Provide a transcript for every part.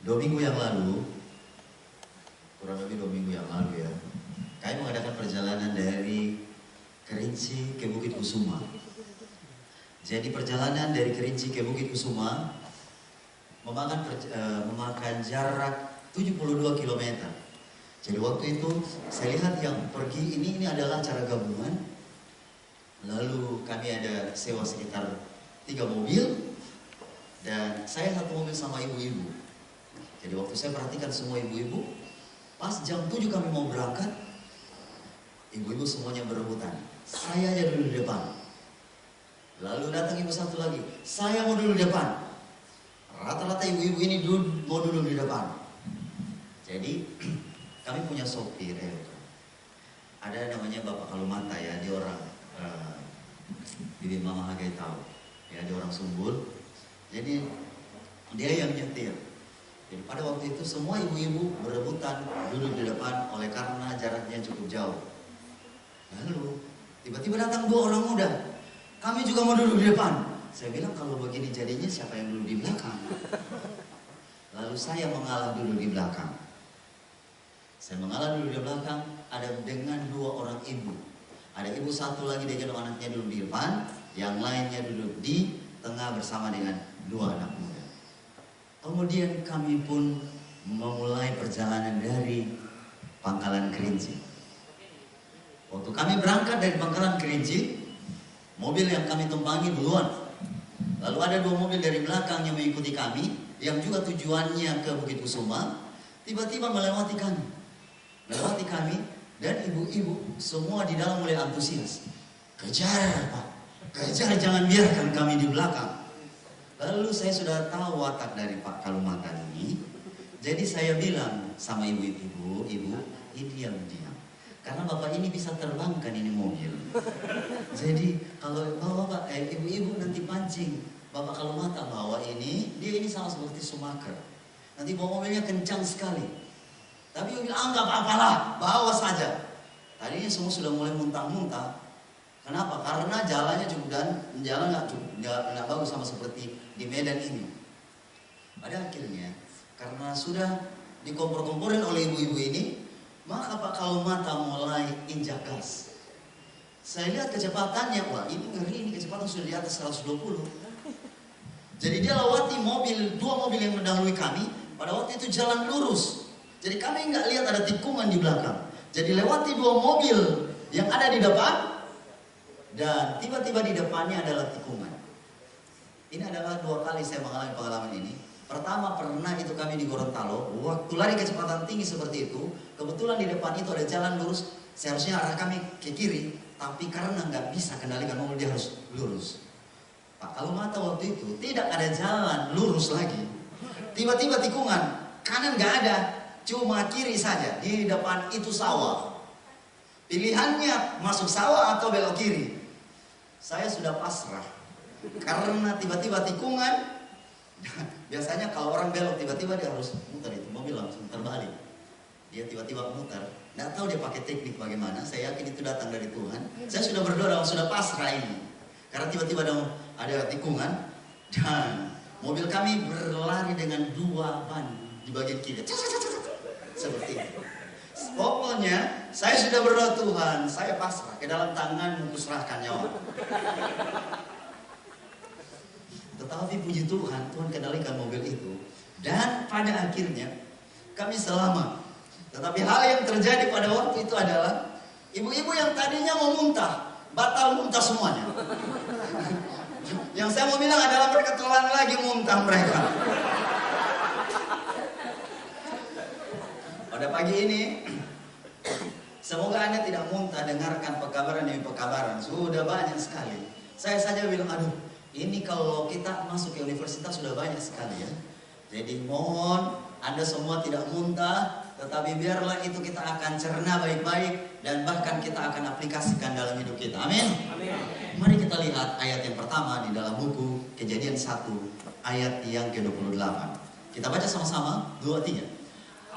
2 minggu yang lalu, kurang lebih 2 minggu yang lalu ya, kami mengadakan perjalanan dari Kerinci ke Bukit Kusuma. Jadi perjalanan dari Kerinci ke Bukit Kusuma memakan jarak 72 km. Jadi waktu itu saya lihat yang pergi ini adalah acara gabungan. Lalu kami ada sewa sekitar 3 mobil dan saya 1 mobil sama ibu-ibu. Jadi waktu saya perhatikan semua ibu-ibu, pas jam 7 kami mau berangkat, ibu-ibu semuanya berebutan. Saya aja dulu di depan. Lalu datang ibu satu lagi, saya mau dulu di depan. Rata-rata ibu-ibu ini mau duduk di depan. Jadi kami punya sopir ya. Ada namanya Bapak Kalumata ya, dia orang Bibi Mama Hagai tahu ya, dia orang Sumbul. Jadi dia yang nyetir. Jadi pada waktu itu semua ibu-ibu berebutan duduk di depan oleh karena jaraknya cukup jauh. Lalu tiba-tiba datang 2 orang muda. Kami juga mau duduk di depan. Saya bilang kalau begini jadinya siapa yang duduk di belakang? Lalu saya mengalah duduk di belakang. Saya mengalah duduk di belakang ada dengan 2 orang ibu. Ada ibu satu lagi dengan anaknya duduk di depan, yang lainnya duduk di tengah bersama dengan 2 anak muda. Kemudian kami pun memulai perjalanan dari Pangkalan Kerinci. Waktu kami berangkat dari Pangkalan Kerinci, mobil yang kami tumpangi duluan. Lalu ada 2 mobil dari belakang yang mengikuti kami, yang juga tujuannya ke Bukit Kusuma. Tiba-tiba melewati kami, dan ibu-ibu semua di dalam mulai antusias. Kejar Pak, kejar, jangan biarkan kami di belakang. Lalu saya sudah tahu watak dari Pak Kalumata ini. Jadi saya bilang sama ibu-ibu, ibu, ini diam-diam. Karena bapak ini bisa terbangkan ini mobil. Jadi kalau ibu-ibu nanti pancing, Bapak Kalumata bawa ini, dia ini sama seperti Sumaker. Nanti bawa mobilnya kencang sekali. Tapi ibu bilang, enggak apa-apalah, bawa saja. Tadinya semua sudah mulai muntah-muntah. Kenapa? Karena jalannya cukup dan jalan nggak bagus sama seperti di Medan ini. Pada akhirnya, karena sudah dikompor-komporin oleh ibu-ibu ini, maka Pak Kalumata mulai injak gas. Saya lihat kecepatannya, wah ini ngeri, ini kecepatan sudah di atas 120. Jadi dia lewati 2 mobil yang mendahului kami. Pada waktu itu jalan lurus. Jadi kami nggak lihat ada tikungan di belakang. Jadi lewati 2 mobil yang ada di depan, dan tiba-tiba di depannya adalah tikungan. Ini adalah 2 kali saya mengalami pengalaman ini. Pertama pernah itu kami di Gorontalo, waktu lari kecepatan tinggi seperti itu, kebetulan di depan itu ada jalan lurus, seharusnya arah kami ke kiri, tapi karena nggak bisa kendalikan mobil dia harus lurus. Pak Kalumata waktu itu tidak ada jalan lurus lagi. Tiba-tiba tikungan, kanan nggak ada, cuma kiri saja. Di depan itu sawah. Pilihannya masuk sawah atau belok kiri. Saya sudah pasrah karena tiba-tiba tikungan. Biasanya kalau orang belok tiba-tiba dia harus muter, itu mobil langsung terbalik. Dia tiba-tiba muter. Nggak tahu dia pakai teknik bagaimana. Saya yakin itu datang dari Tuhan. Saya sudah berdoa, sudah pasrah ini. Karena tiba-tiba ada tikungan dan mobil kami berlari dengan 2 ban di bagian kiri. Seperti itu. Pokoknya saya sudah berdoa, Tuhan, saya pasrah ke dalam tangan-Mu kuserahkan nyawa. Tetapi puji Tuhan, Tuhan kendalikan mobil itu. Dan pada akhirnya kami selamat. Tetapi hal yang terjadi pada waktu itu adalah ibu-ibu yang tadinya mau muntah, batal muntah semuanya. Yang saya mau bilang adalah mereka telan lagi muntah mereka. Pada pagi ini, semoga Anda tidak muntah dengarkan pekabaran demi pekabaran. Sudah banyak sekali. Saya saja bilang, aduh, ini kalau kita masuk ke universitas sudah banyak sekali ya. Jadi mohon Anda semua tidak muntah, tetapi biarlah itu kita akan cerna baik-baik dan bahkan kita akan aplikasikan dalam hidup kita. Amin. Mari kita lihat ayat yang pertama di dalam buku Kejadian 1 ayat yang ke-28. Kita baca sama-sama 2, 3.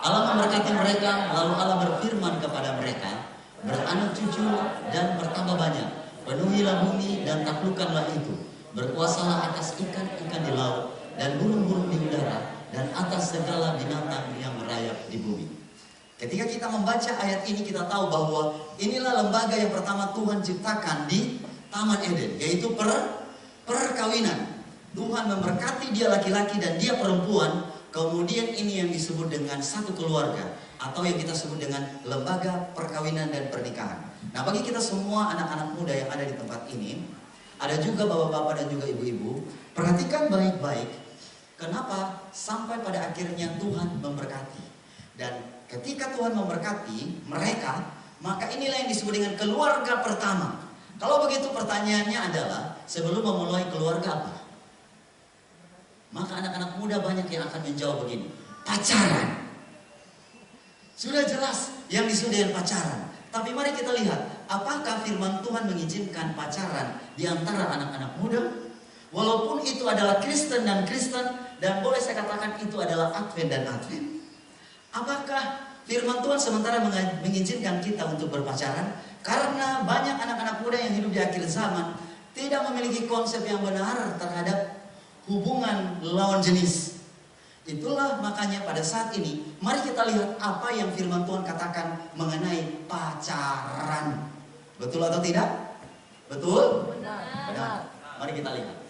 Allah memberkati mereka, lalu Allah berfirman kepada mereka, beranak cucu dan bertambah banyak, penuhilah bumi dan taklukkanlah itu, berkuasalah atas ikan-ikan di laut dan burung-burung di udara, dan atas segala binatang yang merayap di bumi. Ketika kita membaca ayat ini, kita tahu bahwa inilah lembaga yang pertama Tuhan ciptakan di Taman Eden, yaitu perkawinan. Tuhan memberkati dia laki-laki dan dia perempuan. Kemudian ini yang disebut dengan satu keluarga, atau yang kita sebut dengan lembaga perkawinan dan pernikahan. Nah, bagi kita semua anak-anak muda yang ada di tempat ini, ada juga bapak-bapak dan juga ibu-ibu, perhatikan baik-baik kenapa sampai pada akhirnya Tuhan memberkati. Dan ketika Tuhan memberkati mereka, maka inilah yang disebut dengan keluarga pertama. Kalau begitu pertanyaannya adalah, sebelum memulai keluarga apa? Maka anak-anak muda banyak yang akan menjawab begini, pacaran. Sudah jelas yang disebut dengan pacaran. Tapi mari kita lihat, apakah firman Tuhan mengizinkan pacaran di antara anak-anak muda? Walaupun itu adalah Kristen dan Kristen, dan boleh saya katakan itu adalah Advent dan Advent. Apakah firman Tuhan sementara mengizinkan kita untuk berpacaran? Karena banyak anak-anak muda yang hidup di akhir zaman tidak memiliki konsep yang benar terhadap hubungan lawan jenis. Itulah makanya pada saat ini, mari kita lihat apa yang firman Tuhan katakan mengenai pacaran. Betul atau tidak? Betul? Benar. Mari kita lihat.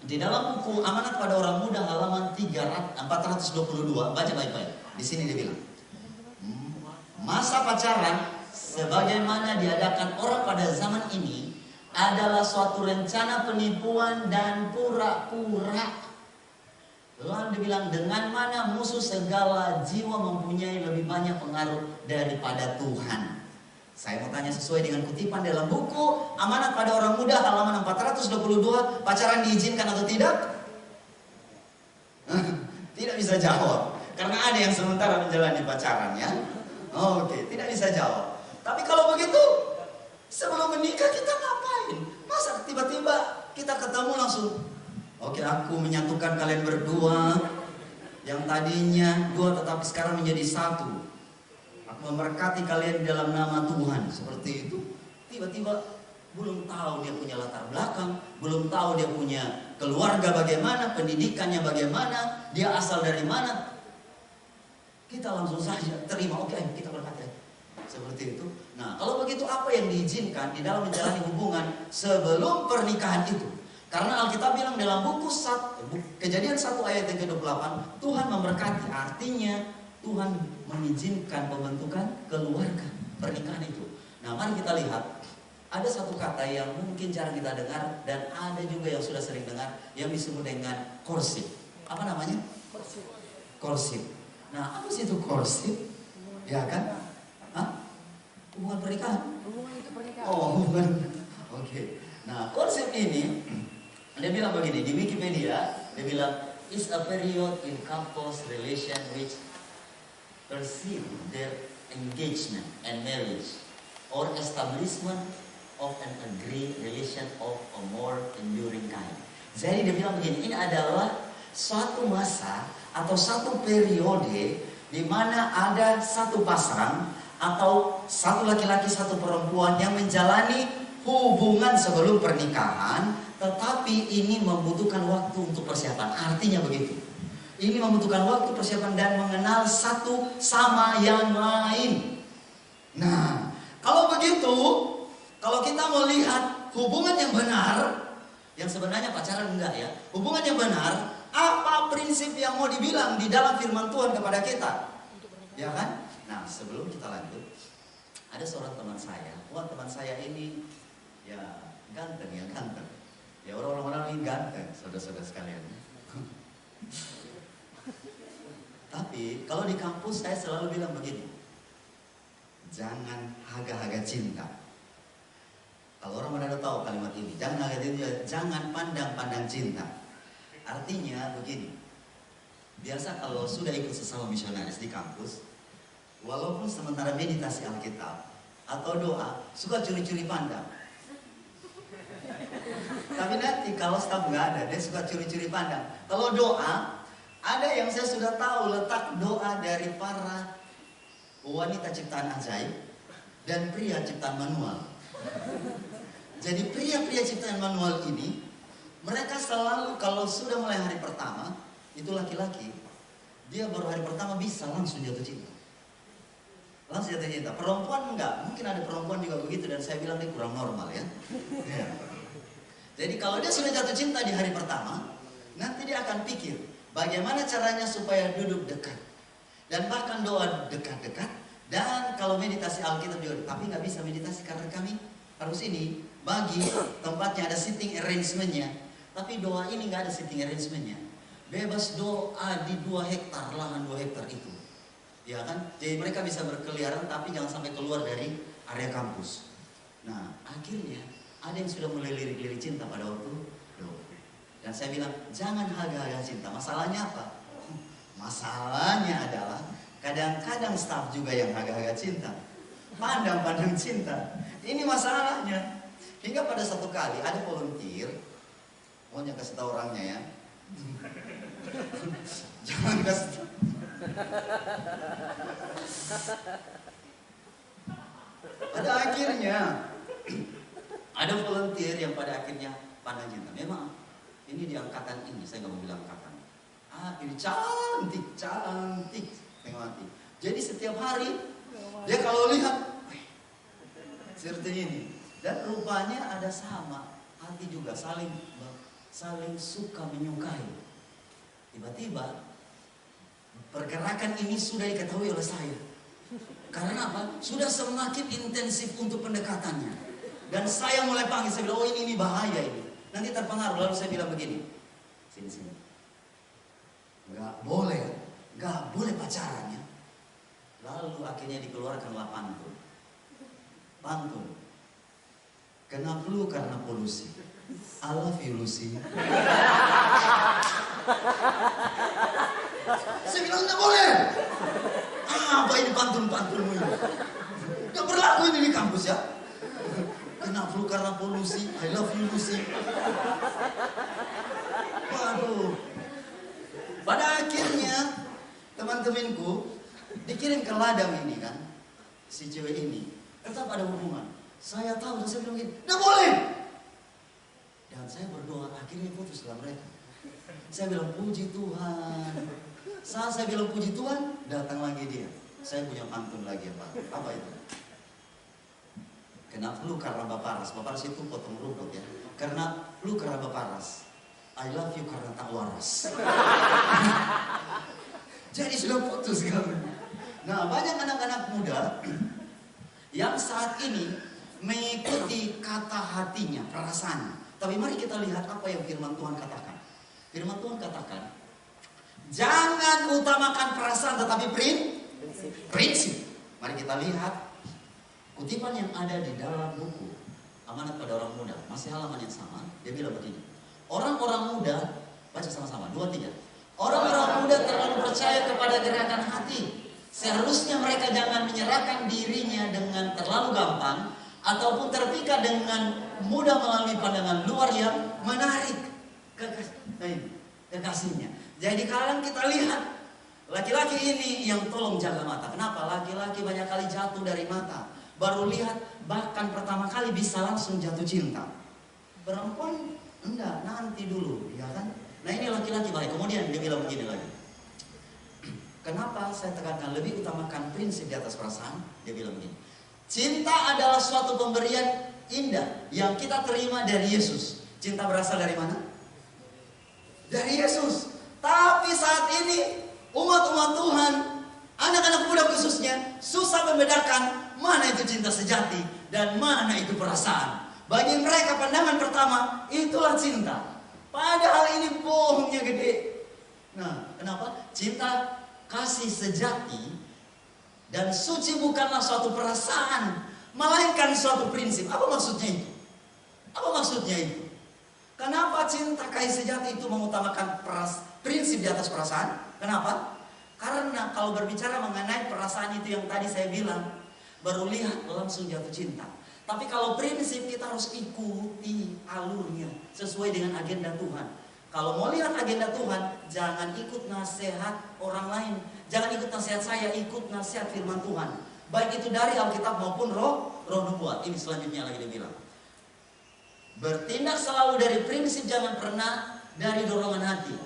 Di dalam buku Amanat pada Orang Muda halaman 422, baca baik-baik. Di sini dia bilang, masa pacaran sebagaimana diadakan orang pada zaman ini adalah suatu rencana penipuan dan pura-pura. Lalu dibilang, dengan mana musuh segala jiwa mempunyai lebih banyak pengaruh daripada Tuhan. Saya mau tanya sesuai dengan kutipan dalam buku Amanat pada Orang Muda halaman 422, pacaran diizinkan atau tidak? Tidak bisa jawab, karena ada yang sementara menjalani pacaran ya. Oke, tidak bisa jawab. Tapi kalau begitu, sebelum menikah kita ngapain? Masa tiba-tiba kita ketemu langsung, oke, aku menyatukan kalian berdua, yang tadinya dua tetapi sekarang menjadi satu. Aku memberkati kalian di dalam nama Tuhan. Seperti itu. Tiba-tiba belum tahu dia punya latar belakang, belum tahu dia punya keluarga bagaimana, pendidikannya bagaimana, dia asal dari mana. Kita langsung saja terima, oke, kita berkati. Seperti itu. Nah, kalau begitu apa yang diizinkan di dalam menjalani hubungan sebelum pernikahan itu? Karena Alkitab bilang dalam buku Kejadian 1 ayat yang ke-28, Tuhan memberkati, artinya Tuhan mengizinkan pembentukan keluarga, pernikahan itu. Nah, mari kita lihat, ada satu kata yang mungkin jarang kita dengar dan ada juga yang sudah sering dengar, yang disebut dengan courtship. Apa namanya? Courtship. Nah, apa sih itu courtship? Ya kan? Hah? Hubungan pernikahan? Hubungan itu pernikahan. Oh, hubungan. Oke. Nah, courtship ini dia bilang begini di Wikipedia, dia bilang is a period in couples relation which precede their engagement and marriage or establishment of an agreed relation of a more enduring kind. Jadi dia bilang begini, ini adalah suatu masa atau satu periode di mana ada satu pasang atau satu laki-laki satu perempuan yang menjalani hubungan sebelum pernikahan, tetapi ini membutuhkan waktu untuk persiapan. Artinya begitu. Ini membutuhkan waktu persiapan dan mengenal satu sama yang lain. Nah, kalau begitu, kalau kita melihat hubungan yang benar, yang sebenarnya pacaran enggak ya, hubungan yang benar, apa prinsip yang mau dibilang di dalam firman Tuhan kepada kita? Ya kan? Nah, sebelum kita lanjut, ada seorang teman saya. Wah, teman saya ini ya ganteng ya, ganteng. Ya orang-orang ini ganteng, saudara-saudara sekalian. Tapi kalau di kampus saya selalu bilang begini, jangan haga-haga cinta. Kalau orang mana tahu kalimat ini, jangan haga cinta, jangan pandang-pandang cinta. Artinya begini, biasa kalau sudah ikut sesama misionaris di kampus, walaupun sementara meditasi Alkitab atau doa, suka curi-curi pandang. Tapi nanti kalau staf nggak ada, dia suka curi-curi pandang. Kalau doa, ada yang saya sudah tahu letak doa dari para wanita ciptaan ajaib dan pria ciptaan manual. Jadi pria-pria ciptaan manual ini, mereka selalu kalau sudah mulai hari pertama, itu laki-laki, dia baru hari pertama bisa langsung jatuh cinta. Langsung jatuh cinta. Perempuan enggak, mungkin ada perempuan juga begitu dan saya bilang dia kurang normal ya. Ya. Jadi kalau dia sudah jatuh cinta di hari pertama, nanti dia akan pikir bagaimana caranya supaya duduk dekat. Dan bahkan doa dekat-dekat. Dan kalau meditasi Alkitab juga, tapi nggak bisa meditasi karena kami harus ini bagi tempatnya ada sitting arrangement-nya. Tapi doa ini nggak ada sitting arrangement-nya. Bebas doa di 2 hektar, lahan 2 hektar itu. Ya kan? Jadi mereka bisa berkeliaran tapi jangan sampai keluar dari area kampus. Nah, akhirnya ada yang sudah mulai lirik-lirik cinta pada waktu doa. Dan saya bilang, jangan haga-haga cinta. Masalahnya apa? Masalahnya adalah kadang-kadang staf juga yang haga-haga cinta. Pandang-pandang cinta. Ini masalahnya. Hingga pada satu kali ada volunteer, maunya kasih tahu orangnya ya. Jangan kasih. Pada akhirnya ada volunteer yang pada akhirnya pandang cinta. Memang ini di angkatan ini, saya nggak mau bilang angkatan. Ini cantik, cantik, tengok mati. Jadi setiap hari dia kalau lihat seperti ini, dan rupanya ada sama hati juga saling suka menyukai. Tiba-tiba pergerakan ini sudah diketahui oleh saya. Karena apa? Sudah semakin intensif untuk pendekatannya. Dan saya mulai panggil, saya bilang, oh ini bahaya ini. Nanti terpengaruh, lalu saya bilang begini. Sini. Gak boleh pacarannya. Lalu akhirnya dikeluarkanlah pantun. Kena flu karena polusi. I love you Lucy. Saya bilang nggak boleh. Apa ini pantun-pantunmu ini? Gak berlaku ini di kampus ya. Kena flu karena polusi. I love you Lucy. Waduh. Pada akhirnya teman-temanku dikirim ke ladang ini kan, si cewek ini tetap ada hubungan. Saya tahu dan saya bilang gini, nggak boleh. Dan saya berdoa akhirnya putuslah mereka. Saya bilang puji Tuhan. Saat saya bilang puji Tuhan, datang lagi dia. Saya punya pantun lagi Pak. Apa itu? Kena flu karena baparas. Baparas itu potong rumput ya. Karena flu karena baparas. I love you karena tak waras. Jadi sudah putus kan. Nah, banyak anak-anak muda yang saat ini mengikuti kata hatinya, perasaannya. Tapi mari kita lihat apa yang firman Tuhan katakan. Firman Tuhan katakan, jangan utamakan perasaan tetapi prinsip. Mari kita lihat kutipan yang ada di dalam buku Amanat pada Orang Muda. Masih halaman yang sama. Dia bilang begini. Orang-orang muda, baca sama-sama, 2, 3. Orang-orang muda terlalu percaya kepada gerakan hati. Seharusnya mereka jangan menyerahkan dirinya dengan terlalu gampang ataupun terpikat dengan mudah melalui pandangan luar yang menarik kekasihnya. Jadi kadang kita lihat laki-laki ini yang tolong jaga mata. Kenapa? Laki-laki banyak kali jatuh dari mata. Baru lihat bahkan pertama kali bisa langsung jatuh cinta. Perempuan enggak, nanti dulu, ya kan? Nah ini laki-laki baik. Kemudian dia bilang begini lagi. Kenapa saya tekankan lebih utamakan prinsip di atas perasaan? Dia bilang begini. Cinta adalah suatu pemberian indah yang kita terima dari Yesus. Cinta berasal dari mana? Dari Yesus. Tapi saat ini umat-umat Tuhan, anak-anak muda khususnya, susah membedakan mana itu cinta sejati dan mana itu perasaan. Bagi mereka pandangan pertama itulah cinta. Padahal ini bohongnya gede. Nah, kenapa? Cinta kasih sejati dan suci bukanlah suatu perasaan, melainkan suatu prinsip. Apa maksudnya itu? Apa maksudnya itu? Kenapa cinta kasih sejati itu mengutamakan prinsip di atas perasaan? Kenapa? Karena kalau berbicara mengenai perasaan itu yang tadi saya bilang, baru lihat langsung jatuh cinta. Tapi kalau prinsip kita harus ikuti alurnya sesuai dengan agenda Tuhan. Kalau mau lihat agenda Tuhan, jangan ikut nasihat orang lain. Jangan ikut nasihat saya, ikut nasihat firman Tuhan. Baik itu dari Alkitab maupun roh nubuat. Ini selanjutnya lagi dia bilang. Bertindak selalu dari prinsip, jangan pernah dari dorongan hati.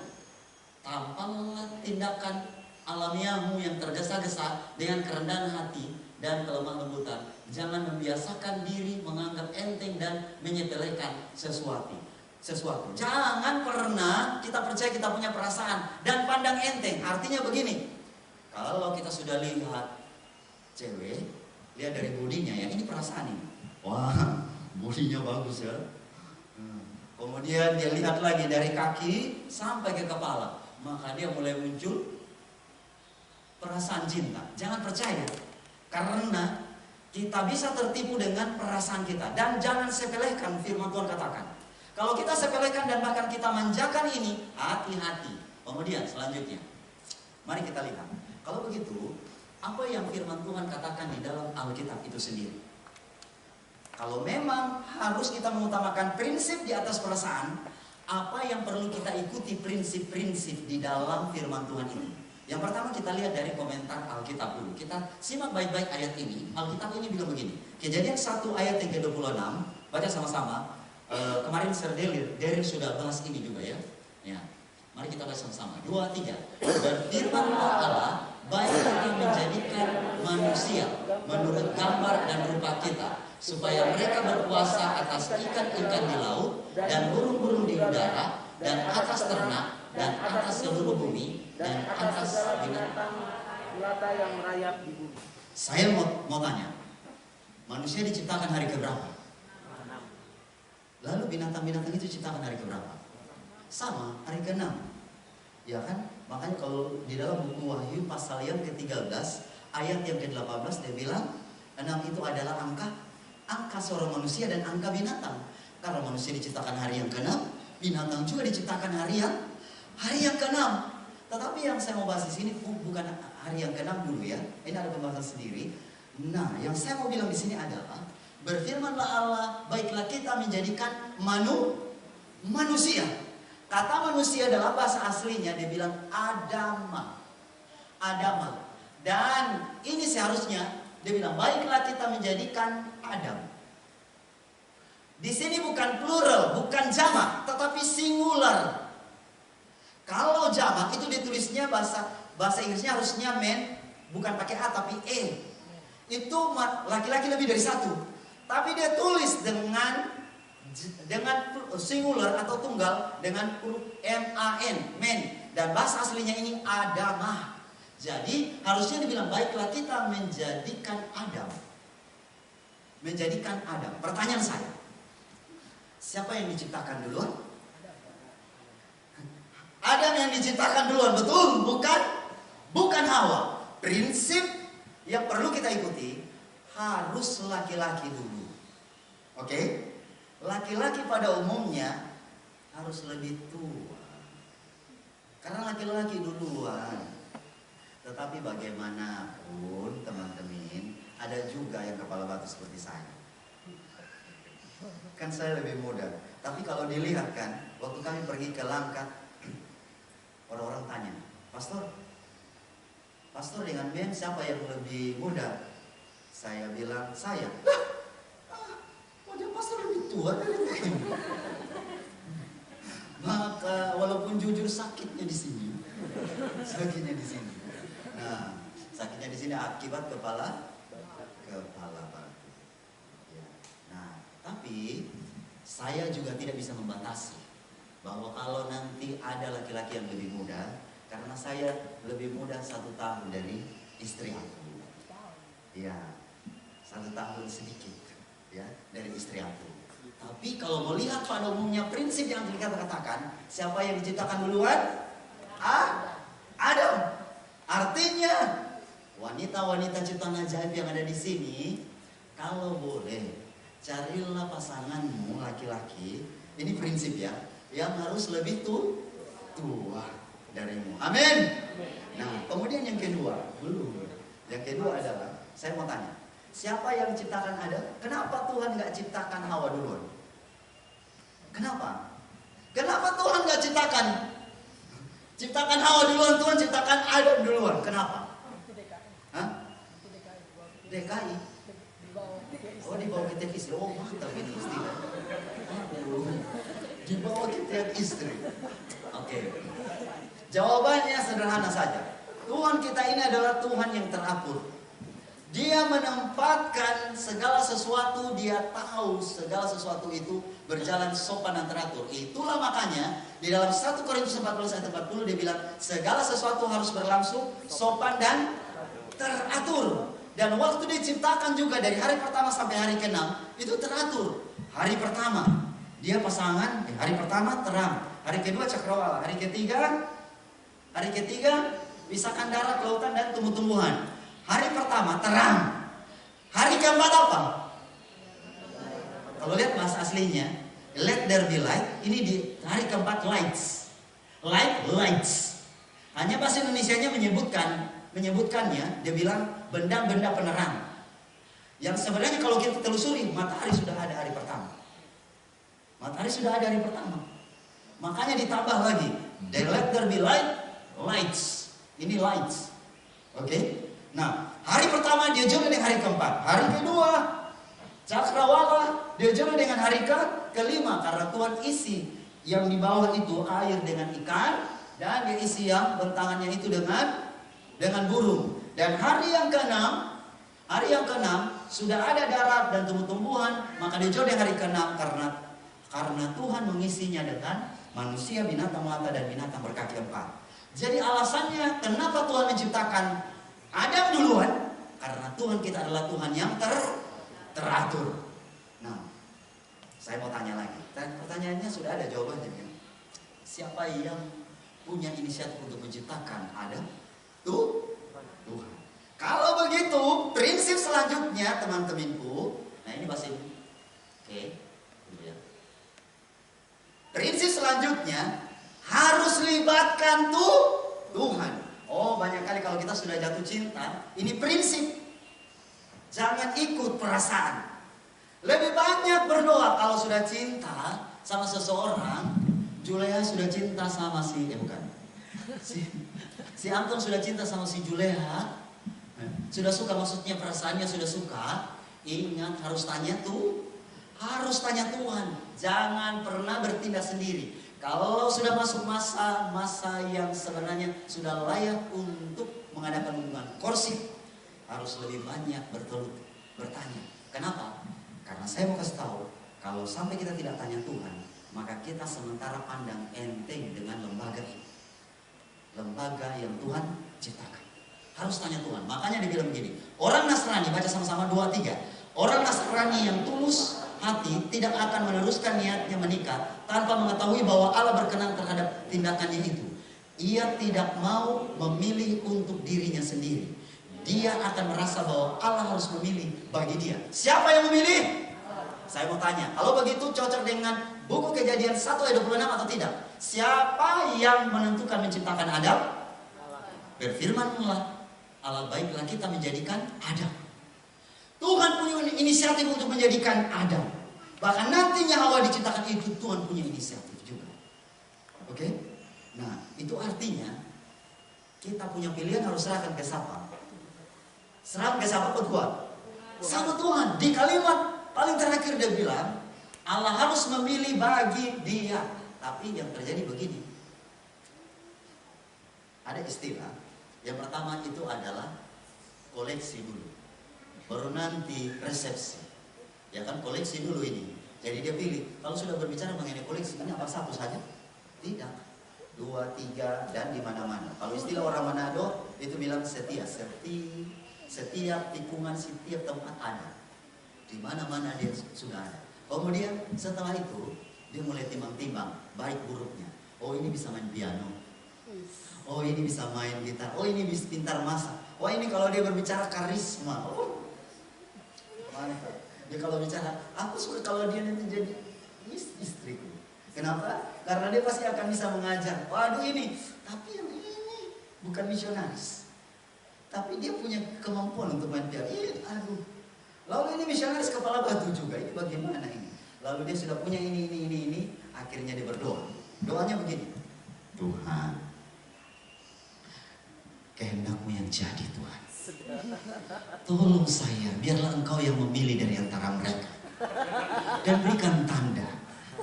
Tampanglah tindakan alamiahmu yang tergesa-gesa dengan kerendahan hati dan kelemah lembutan. Jangan membiasakan diri menganggap enteng dan menyepelekan sesuatu. Jangan pernah kita percaya kita punya perasaan dan pandang enteng. Artinya begini, kalau kita sudah lihat cewek, lihat dari bodinya ya, ini perasaan ini. Wah, bodinya bagus ya. Kemudian dia lihat lagi dari kaki sampai ke kepala, maka dia mulai muncul perasaan cinta. Jangan percaya, karena kita bisa tertipu dengan perasaan kita. Dan jangan sepelekan firman Tuhan katakan. Kalau kita sepelekan dan bahkan kita manjakan ini, hati-hati. Kemudian selanjutnya, mari kita lihat. Kalau begitu, apa yang firman Tuhan katakan di dalam Alkitab itu sendiri? Kalau memang harus kita mengutamakan prinsip di atas perasaan, apa yang perlu kita ikuti prinsip-prinsip di dalam firman Tuhan ini? Yang pertama kita lihat dari komentar Alkitab dulu. Kita simak baik-baik ayat ini. Alkitab ini bilang begini. Kejadian 1 ayat yang ke-26. Baca sama-sama. Kemarin Sir Daryl sudah bahas ini juga ya. Ya. Mari kita baca sama-sama. 2, 3. Berfirmanlah Allah, baiklah yang menjadikan manusia menurut gambar dan rupa kita, supaya mereka berkuasa atas ikan-ikan di laut dan burung-burung di udara dan atas ternak dan atas seluruh bumi dan atas binatang melata yang merayap di bumi. Saya mau tanya, manusia diciptakan hari keberapa? Lalu binatang-binatang itu diciptakan hari keberapa? Sama, hari ke-6. Ya kan? Makanya kalau di dalam buku Wahyu pasal yang ke-13 ayat yang ke-18 dia bilang 6 itu adalah angka seorang manusia dan angka binatang. Karena manusia diciptakan hari yang ke-6, binatang juga diciptakan hari yang ke-6. Tetapi yang saya mau bahas di sini bukan hari yang ke-6 dulu ya. Ini ada pembahasan sendiri. Nah, yang saya mau bilang di sini adalah berfirmanlah Allah, baiklah kita menjadikan manusia. Kata manusia adalah bahasa aslinya dia bilang Adama. Dan ini seharusnya dia bilang baiklah kita menjadikan Adam. Di sini bukan plural, bukan jamak, tetapi singular. Kalau jamak itu ditulisnya bahasa Inggrisnya harusnya men, bukan pakai A tapi E. Itu laki-laki lebih dari satu. Tapi dia tulis dengan singular atau tunggal dengan huruf M-A-N, men. Dan bahasa aslinya ini Adamah. Jadi harusnya dibilang baiklah kita menjadikan Adam. Menjadikan Adam. Pertanyaan saya, siapa yang diciptakan duluan? Adam yang diciptakan duluan, betul? Bukan Hawa. Prinsip yang perlu kita ikuti harus laki-laki dulu. Oke? Laki-laki pada umumnya harus lebih tua. Karena laki-laki duluan. Tetapi bagaimanapun teman-teman, ada juga yang kepala batu seperti saya. Kan saya lebih muda. Tapi kalau dilihat kan, waktu kami pergi ke Langkat, orang-orang tanya, Pastor dengan Ben siapa yang lebih muda? Saya bilang, saya. Wajah pastor lebih tua dari Ben. Maka walaupun jujur sakitnya di sini. Nah, sakitnya di sini akibat kepala batu. Ya. Nah, tapi saya juga tidak bisa membatasi bahwa kalau nanti ada laki-laki yang lebih muda, karena saya lebih muda 1 tahun dari istri aku. Ya, 1 tahun sedikit ya dari istri aku. Tapi kalau melihat pada umumnya prinsip yang kita katakan, siapa yang diciptakan duluan? Adam. Artinya wanita-wanita ciptaan ajaib yang ada di sini, kalau boleh carilah pasanganmu laki-laki. Ini prinsip ya, yang harus lebih tua darimu. Amin. Nah, kemudian yang kedua, Yang kedua adalah, saya mau tanya, siapa yang ciptakan Adam? Kenapa Tuhan gak ciptakan Hawa duluan? Kenapa Tuhan gak ciptakan Hawa duluan, Tuhan ciptakan Adam duluan? Kenapa? DKI? Oh, dibawa ke tiap istri. Oh, mantap ini istilah. Dibawa ke tiap istri. Oke. Jawabannya sederhana saja. Tuhan kita ini adalah Tuhan yang teratur. Dia menempatkan segala sesuatu, dia tahu segala sesuatu itu berjalan sopan dan teratur. Itulah makanya di dalam 1 Korintus 14 ayat 40 dia bilang segala sesuatu harus berlangsung sopan dan teratur. Dan waktu diciptakan juga dari hari pertama sampai hari ke-6 itu teratur. Hari pertama dia pasangan, hari pertama terang, hari kedua cakrawala, hari ketiga pisahkan darat, lautan dan tumbuh-tumbuhan. Hari pertama terang. Hari keempat apa? Kalau lihat bahasa aslinya, let there be light. Ini di hari keempat lights. Lights. Hanya bahasa Indonesianya menyebutkannya, dia bilang benda-benda penerang. Yang sebenarnya kalau kita telusuri, matahari sudah ada hari pertama. Makanya ditambah lagi, let there be lights. Ini lights. Oke? Nah, hari pertama dia jodoh dengan hari keempat. Hari kedua, cakrawala, dia jodoh dengan hari kelima. Karena Tuhan isi yang di bawah itu air dengan ikan. Dan dia isi yang bentangannya itu dengan burung. Dan hari yang keenam sudah ada darat dan tumbuh-tumbuhan. Maka dia jodoh dengan hari keenam karena Tuhan mengisinya dengan manusia, binatang melata dan binatang berkaki empat. Jadi alasannya kenapa Tuhan menciptakan Adam duluan? Karena Tuhan kita adalah Tuhan yang teratur. Nah, saya mau tanya lagi. Dan pertanyaannya sudah ada jawabannya kan? Siapa yang punya inisiatif untuk menciptakan Adam? Tuhan. Kalau begitu, prinsip selanjutnya teman-temanku. Nah ini bahasa ibu. Oke. Prinsip selanjutnya harus libatkan Tuhan. Oh, banyak kali kalau kita sudah jatuh cinta, ini prinsip. Jangan ikut perasaan. Lebih banyak berdoa kalau sudah cinta sama seseorang. Juleha sudah cinta sama si Anton sudah cinta sama si Juleha. Sudah suka, maksudnya perasaannya sudah suka. Ingat harus tanya Tuhan. Jangan pernah bertindak sendiri. Kalau sudah masuk masa yang sebenarnya sudah layak untuk mengadakan hubungan korsif, harus lebih banyak bertanya. Kenapa? Karena saya mau kasih tahu, kalau sampai kita tidak tanya Tuhan, maka kita sementara pandang enteng dengan lembaga ini. Lembaga yang Tuhan ciptakan. Harus tanya Tuhan. Makanya dibilang begini, orang Nasrani, baca sama-sama 2-3. Orang Nasrani yang tulus hati tidak akan meneruskan niatnya menikah tanpa mengetahui bahwa Allah berkenan terhadap tindakannya itu. Ia tidak mau memilih untuk dirinya sendiri. Dia akan merasa bahwa Allah harus memilih bagi dia. Siapa yang memilih? Saya mau tanya, kalau begitu cocok dengan buku Kejadian 1 ayat 26 atau tidak? Siapa yang menentukan menciptakan Adam? Berfirmanlah, Allah baiklah kita menjadikan Adam. Tuhan punya inisiatif untuk menjadikan Adam. Bahkan nantinya Hawa diciptakan itu Tuhan punya inisiatif juga. Oke? Nah, itu artinya kita punya pilihan harus serahkan ke siapa? Serahkan ke siapa berdua? Sama Tuhan. Di kalimat paling terakhir dia bilang, Allah harus memilih bagi dia. Tapi yang terjadi begini. Ada istilah. Yang pertama itu adalah koleksi dulu. Baru nanti resepsi. Ya kan, koleksi dulu ini. Jadi dia pilih. Kalau sudah berbicara mengenai koleksi, ini apa satu saja? Tidak. 2, 3 dan di mana-mana. Kalau istilah orang Manado itu bilang setia. Setiap tikungan, setiap tempat ada. Di mana-mana dia sudah ada. Kemudian setelah itu dia mulai timbang-timbang baik buruknya. Oh ini bisa main piano. Oh ini bisa main gitar. Oh ini bisa pintar masak. Oh ini kalau dia berbicara karisma. Oh mantap. Dia kalau bicara, aku suka kalau dia nanti jadi istriku. Kenapa? Karena dia pasti akan bisa mengajar. Waduh ini, tapi yang ini bukan misionaris. Tapi dia punya kemampuan untuk main piano. Aduh. Lalu ini misionaris kepala batu juga. Ini bagaimana ini? Lalu dia sudah punya ini. Akhirnya dia berdoa. Doanya begini. Tuhan, kehendak-Mu yang jadi Tuhan. Tolong saya, biarlah Engkau yang memilih dari antara mereka. Dan berikan tanda.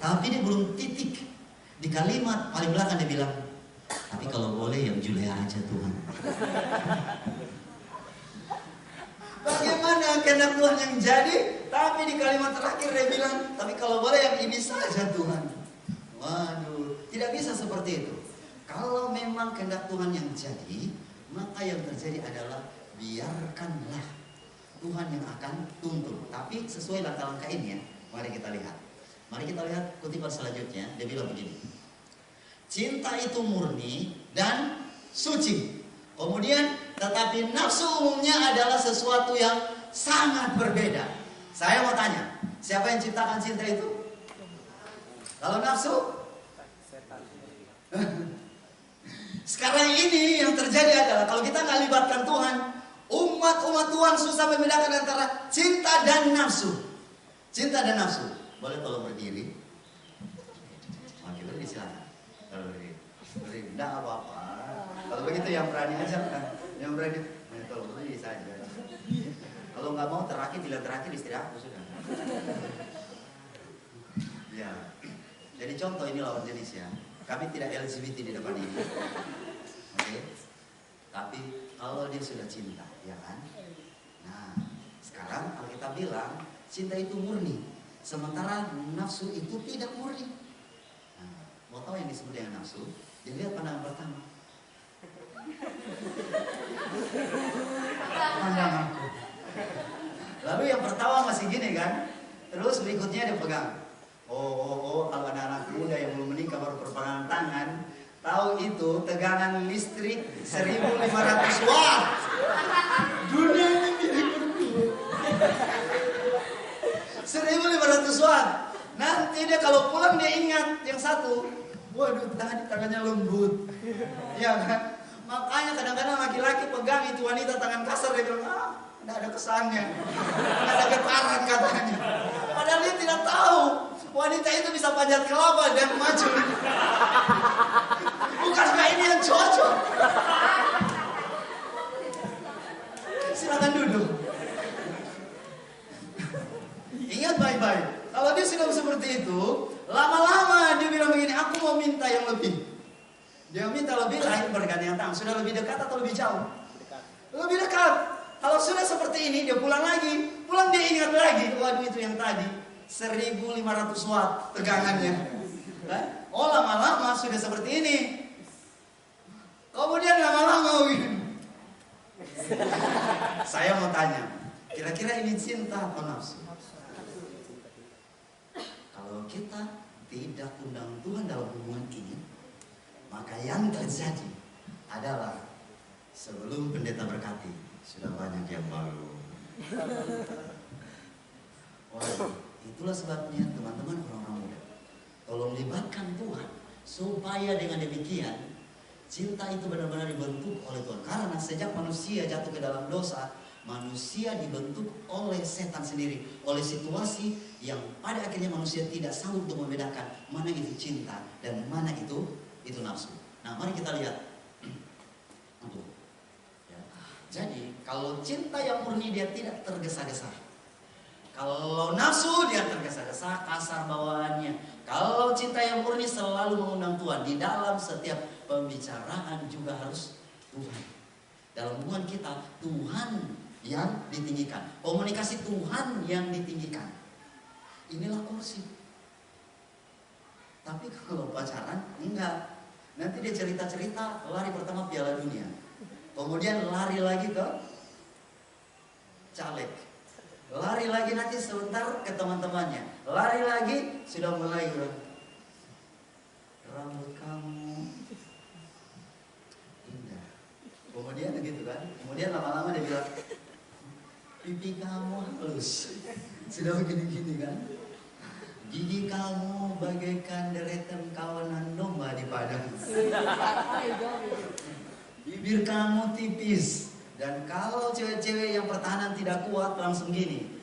Tapi dia belum titik. Di kalimat paling belakang dia bilang, Tapi kalau boleh yang Julea aja Tuhan. Bagaimana kehendak Tuhan yang jadi? Tapi di kalimat terakhir dia bilang, tapi kalau boleh yang ini saja Tuhan. Waduh, tidak bisa seperti itu. Kalau memang kehendak Tuhan yang jadi, maka yang terjadi adalah biarkanlah Tuhan yang akan tuntun. Tapi sesuai langkah-langkah ini ya. Mari kita lihat. Mari kita lihat kutipan selanjutnya. Dia bilang begini. Cinta itu murni dan suci. Kemudian tetapi nafsu umumnya adalah sesuatu yang sangat berbeda. Saya mau tanya, siapa yang ciptakan cinta itu? Kalau nafsu? Sekarang ini yang terjadi adalah kalau kita nggak libatkan Tuhan, umat Tuhan susah membedakan antara cinta dan nafsu. Cinta dan nafsu. Boleh tolong berdiri? Oke, berdiri silakan. Berdiri, enggak apa-apa. Kalau begitu yang berani aja kan, yang berani. Tolong berdiri saja. Kalau nggak mau terakhir, bila terakhir istri aku sudah. Ya. Jadi contoh ini lawan jenis ya. Kami tidak LGBT di depan ini. Oke. Tapi kalau dia sudah cinta, ya kan? Nah, sekarang kalau kita bilang cinta itu murni, sementara nafsu itu tidak murni. Nah, mau tahu yang disebut dengan nafsu? Dilihat pandangan pertama. Pandanganku. Lalu yang pertama masih gini kan? Terus berikutnya dia pegang. Oh, kalau anak-anak muda yang belum menikah baru berpegangan tangan, tahu itu tegangan listrik 1500 watt. Dunia ini milik berdua. 1500 watt. Nanti dia kalau pulang dia ingat yang satu. Waduh, tangannya lembut. Iya kan? Makanya kadang-kadang laki-laki pegang itu wanita tangan kasar, dia bilang, tidak ada kesannya, tidak ada getaran katanya. Padahal dia tidak tahu wanita itu bisa panjat kelapa dan maju. Bukankah ini yang cocok? Silakan duduk. Ingat baik-baik. Kalau dia sudah seperti itu, lama-lama dia bilang begini, aku mau minta yang lebih. Dia minta lebih, lahir bergandengan tangan. Sudah lebih dekat atau lebih jauh? Lebih dekat. Kalau sudah seperti ini, dia pulang lagi. Pulang dia ingat lagi. Waduh, itu yang tadi 1500 watt tegangannya. Oh, lama-lama sudah seperti ini. Kemudian lama-lama begini. Saya mau tanya, kira-kira ini cinta atau nafsu? Kalau kita tidak undang Tuhan dalam hubungan ini, maka yang terjadi adalah sebelum pendeta berkati, sudah banyak yang malu. Wah, itulah sebabnya teman-teman orang-orang muda, tolong libatkan Tuhan supaya dengan demikian cinta itu benar-benar dibentuk oleh Tuhan. Karena sejak manusia jatuh ke dalam dosa, manusia dibentuk oleh setan sendiri, oleh situasi yang pada akhirnya manusia tidak sanggup untuk membedakan mana itu cinta dan mana itu nafsu. Nah, mari kita lihat. Jadi, kalau cinta yang murni dia tidak tergesa-gesa. Kalau nafsu dia tergesa-gesa, kasar bawaannya. Kalau cinta yang murni selalu mengundang Tuhan. Di dalam setiap pembicaraan juga harus Tuhan. Dalam hubungan kita, Tuhan yang ditinggikan. Komunikasi Tuhan yang ditinggikan. Inilah kursi. Tapi kalau pacaran, enggak. Nanti dia cerita-cerita, lari pertama Piala Dunia. Kemudian lari lagi ke caleg. Lari lagi nanti sebentar ke teman-temannya. Lari lagi, sudah mulai rambut kamu indah. Kemudian begitu kan. Kemudian lama-lama dia bilang, pipi kamu halus. Sudah begini-gini kan. Gigi kamu bagaikan deretan kawanan domba di padang. Bibir kamu tipis. Dan kalau cewek-cewek yang pertahanan tidak kuat langsung gini.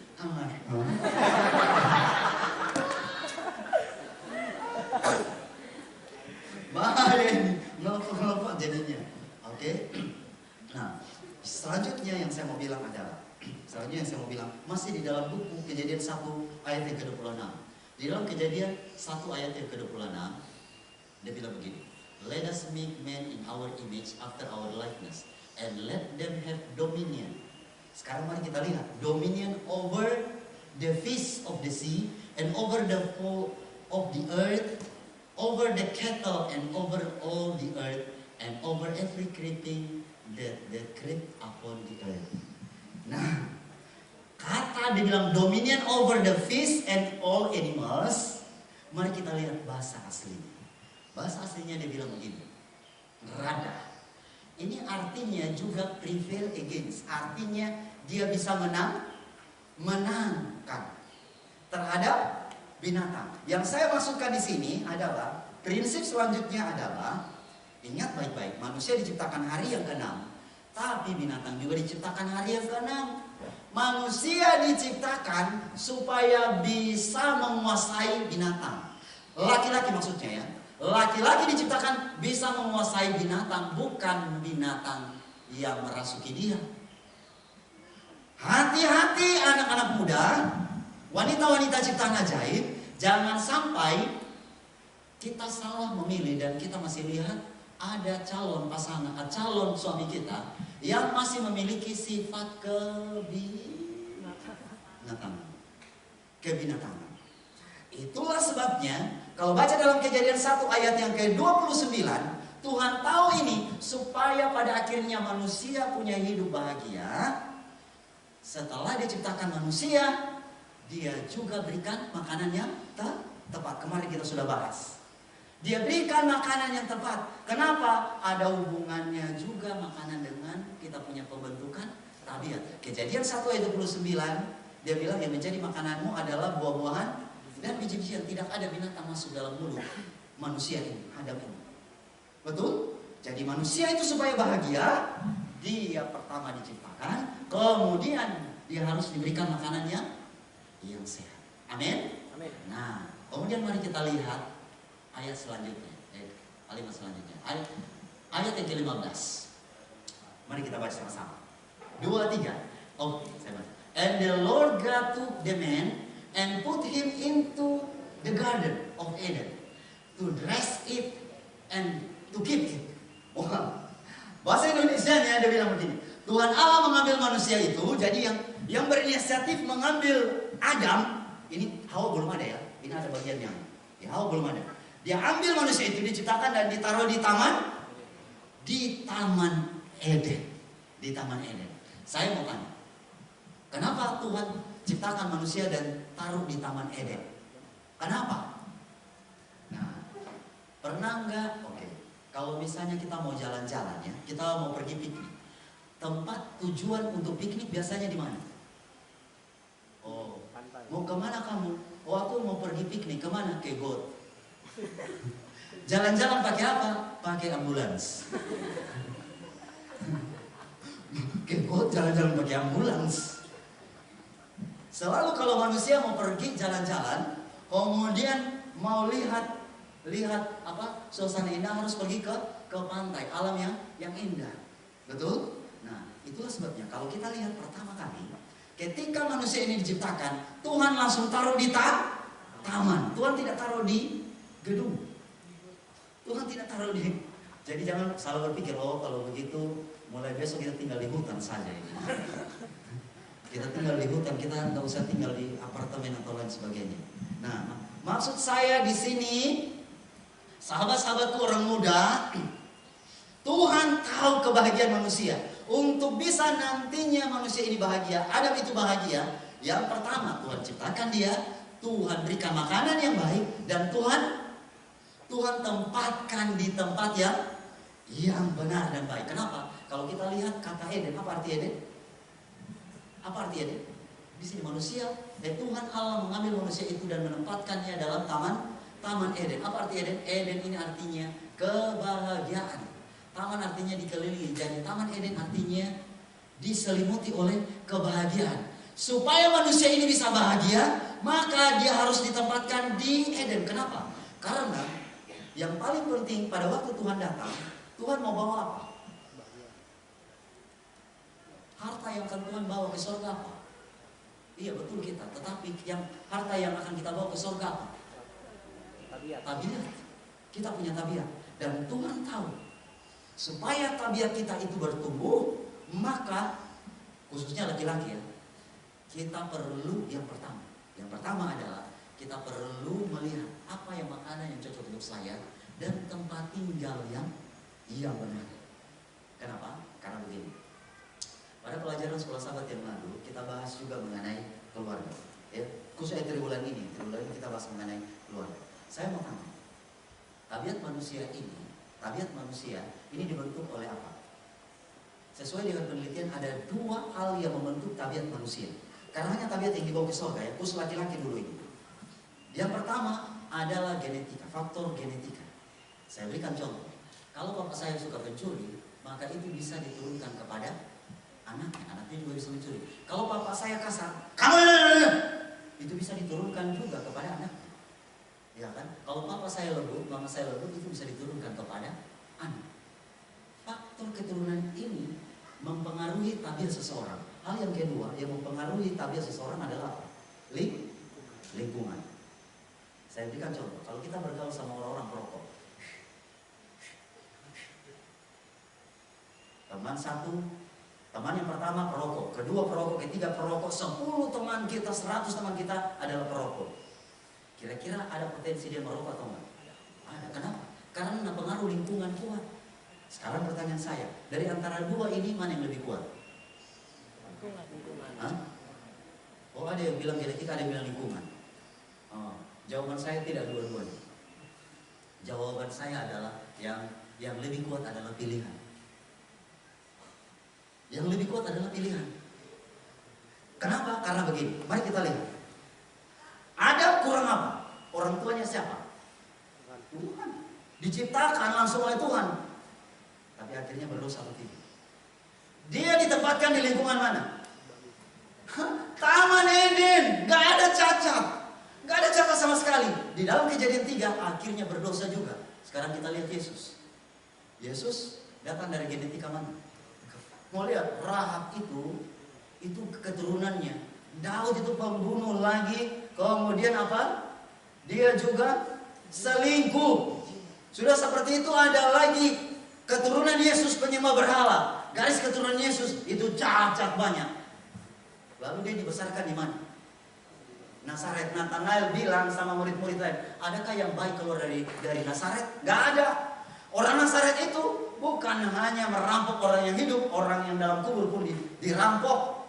Bahaya ini. Ngelopok jadinya. Oke. Nah, selanjutnya yang saya mau bilang adalah, masih di dalam buku Kejadian 1 ayat yang ke-26. Di dalam Kejadian 1 ayat yang ke-26, dia bilang begini. Let us make man in our image after our likeness, and let them have dominion. Sekarang mari kita lihat dominion over the fish of the sea, and over the fowl of the earth, over the cattle, and over all the earth, and over every creeping that creep upon the earth. Nah, kata dibilang dominion over the fish and all animals. Mari kita lihat bahasa aslinya. Bahasa aslinya dia bilang begini, rada. Ini artinya juga prevail against. Artinya dia bisa menangkan terhadap binatang. Yang saya maksudkan di sini adalah prinsip selanjutnya adalah, ingat baik-baik, manusia diciptakan hari yang ke-6, tapi binatang juga diciptakan hari yang ke-6. Manusia diciptakan supaya bisa menguasai binatang. Laki-laki maksudnya ya. Laki-laki diciptakan bisa menguasai binatang, bukan binatang yang merasuki dia. Hati-hati anak-anak muda, wanita-wanita ciptaan ajaib, jangan sampai kita salah memilih dan kita masih lihat ada calon pasangan, calon suami kita yang masih memiliki sifat kebinatangan. Itulah sebabnya kalau baca dalam Kejadian 1 ayat yang ke-29, Tuhan tahu ini supaya pada akhirnya manusia punya hidup bahagia. Setelah diciptakan manusia, dia juga berikan makanan yang tepat. Kemarin kita sudah bahas. Dia berikan makanan yang tepat. Kenapa? Ada hubungannya juga makanan dengan kita punya pembentukan tabiat. Kejadian 1 ayat 29, dia bilang yang menjadi makananmu adalah buah-buahan dan biji-bijian. Tidak ada binatang masuk dalam mulut manusia ini, Adam ini. Betul? Jadi manusia itu supaya bahagia, dia pertama diciptakan, kemudian dia harus diberikan makanan yang sehat. Amin? Amin. Nah, kemudian mari kita lihat ayat selanjutnya, kalimat selanjutnya, ayat yang ke-15. Mari kita baca sama-sama. 2, 3. Oh, saya baca. And the Lord God took the man and put him into the garden of Eden to dress it and to keep it. Wah, bahasa Indonesianya dia bilang begini. Tuhan Allah mengambil manusia itu, jadi yang berinisiatif mengambil Adam, ini Hawa belum ada ya. Ini ada bagiannya. Ya, Hawa belum ada. Dia ambil manusia itu, diciptakan dan ditaruh di taman Eden. Di taman Eden. Saya mau tanya, kenapa Tuhan ciptakan manusia dan taruh di taman Eden? Kenapa? Nah, pernah nggak? Oke, kalau misalnya kita mau jalan-jalan ya, kita mau pergi piknik, tempat tujuan untuk piknik biasanya di mana? Oh, mau kemana kamu? Oh, aku mau pergi piknik. Kemana? Ke got. Jalan-jalan pakai apa? Pakai ambulans. Ke got jalan-jalan pakai ambulans. Selalu kalau manusia mau pergi jalan-jalan, kemudian mau lihat apa suasana indah, harus pergi ke pantai, alam yang indah. Betul? Nah, itulah sebabnya kalau kita lihat pertama kali ketika manusia ini diciptakan, Tuhan langsung taruh di taman. Tuhan tidak taruh di gedung. Tuhan tidak taruh di. Jadi jangan salah berpikir, oh kalau begitu mulai besok kita tinggal di hutan saja ini. Kita tinggal di hutan, kita nggak usah tinggal di apartemen atau lain sebagainya. Nah, maksud saya di sini, sahabat-sahabatku orang muda, Tuhan tahu kebahagiaan manusia. Untuk bisa nantinya manusia ini bahagia, Adam itu bahagia, yang pertama Tuhan ciptakan dia, Tuhan berikan makanan yang baik, dan Tuhan tempatkan di tempat yang benar dan baik. Kenapa? Kalau kita lihat kata Eden, apa arti Eden? Apa arti Eden? Di sini manusia, Tuhan Allah mengambil manusia itu dan menempatkannya dalam taman Eden. Apa arti Eden? Eden ini artinya kebahagiaan. Taman artinya dikelilingi. Jadi taman Eden artinya diselimuti oleh kebahagiaan. Supaya manusia ini bisa bahagia, maka dia harus ditempatkan di Eden. Kenapa? Karena yang paling penting pada waktu Tuhan datang, Tuhan mau bawa apa? Harta yang akan Tuhan bawa ke surga apa? Iya betul kita, tetapi harta yang akan kita bawa ke surga apa? Tabiat. Kita punya tabiat. Dan Tuhan tahu, supaya tabiat kita itu bertumbuh, maka khususnya laki-laki ya, kita perlu yang pertama. Yang pertama adalah kita perlu melihat apa yang makanan yang cocok untuk saya dan tempat tinggal yang benar. Kenapa? Karena begini. Pada pelajaran sekolah sahabat yang lalu kita bahas juga mengenai keluarga. Ya, khususnya triwulan ini kita bahas mengenai keluarga. Saya mau tanya, tabiat manusia ini dibentuk oleh apa? Sesuai dengan penelitian ada 2 hal yang membentuk tabiat manusia. Karena hanya tabiat yang dibawa ke surga ya, khusus laki-laki dulu ini. Yang pertama adalah genetika, faktor genetika. Saya berikan contoh. Kalau bapak saya suka pencuri, maka itu bisa diturunkan kepada anaknya juga bisa mencuri. Kalau bapak saya kasar, itu bisa diturunkan juga kepada anaknya. Ya kan? Kalau bapak saya lembut, mama saya lembut, itu bisa diturunkan kepada anak. Faktor keturunan ini mempengaruhi tabiat seseorang. Hal yang kedua yang mempengaruhi tabiat seseorang adalah apa? Lingkungan. Saya berikan contoh. Kalau kita bergaul sama orang-orang perokok, teman yang pertama perokok, kedua perokok, ketiga perokok, 10 teman kita, 100 teman kita adalah perokok. Kira-kira ada potensi dia merokok atau enggak? Ada. Kenapa? Karena pengaruh lingkungan kuat. Sekarang pertanyaan saya, dari antara 2 ini mana yang lebih kuat? Lingkungan. Oh, ada yang bilang genetika, ada yang bilang lingkungan. Jawaban saya tidak dua-duanya. Jawaban saya adalah yang lebih kuat adalah pilihan. Yang lebih kuat adalah pilihan. Kenapa? Karena begini. Mari kita lihat. Adam kurang apa? Orang tuanya siapa? Tuhan. Diciptakan langsung oleh Tuhan. Tapi akhirnya berdosa atau tidak? Dia ditempatkan di lingkungan mana? Taman Eden. Gak ada cacat. Gak ada cacat sama sekali. Di dalam Kejadian 3 akhirnya berdosa juga. Sekarang kita lihat Yesus. Yesus datang dari genetika mana? Mau lihat Rahab itu keturunannya. Daud itu pembunuh lagi. Kemudian apa? Dia juga selingkuh. Sudah seperti itu ada lagi keturunan Yesus penyembah berhala. Garis keturunan Yesus itu cacat banyak. Lalu dia dibesarkan di mana? Nazaret. Nathanael bilang sama murid-murid lain, adakah yang baik keluar dari Nazaret? Gak ada. Orang Nazaret itu bukan hanya merampok orang yang hidup, orang yang dalam kubur pun dirampok.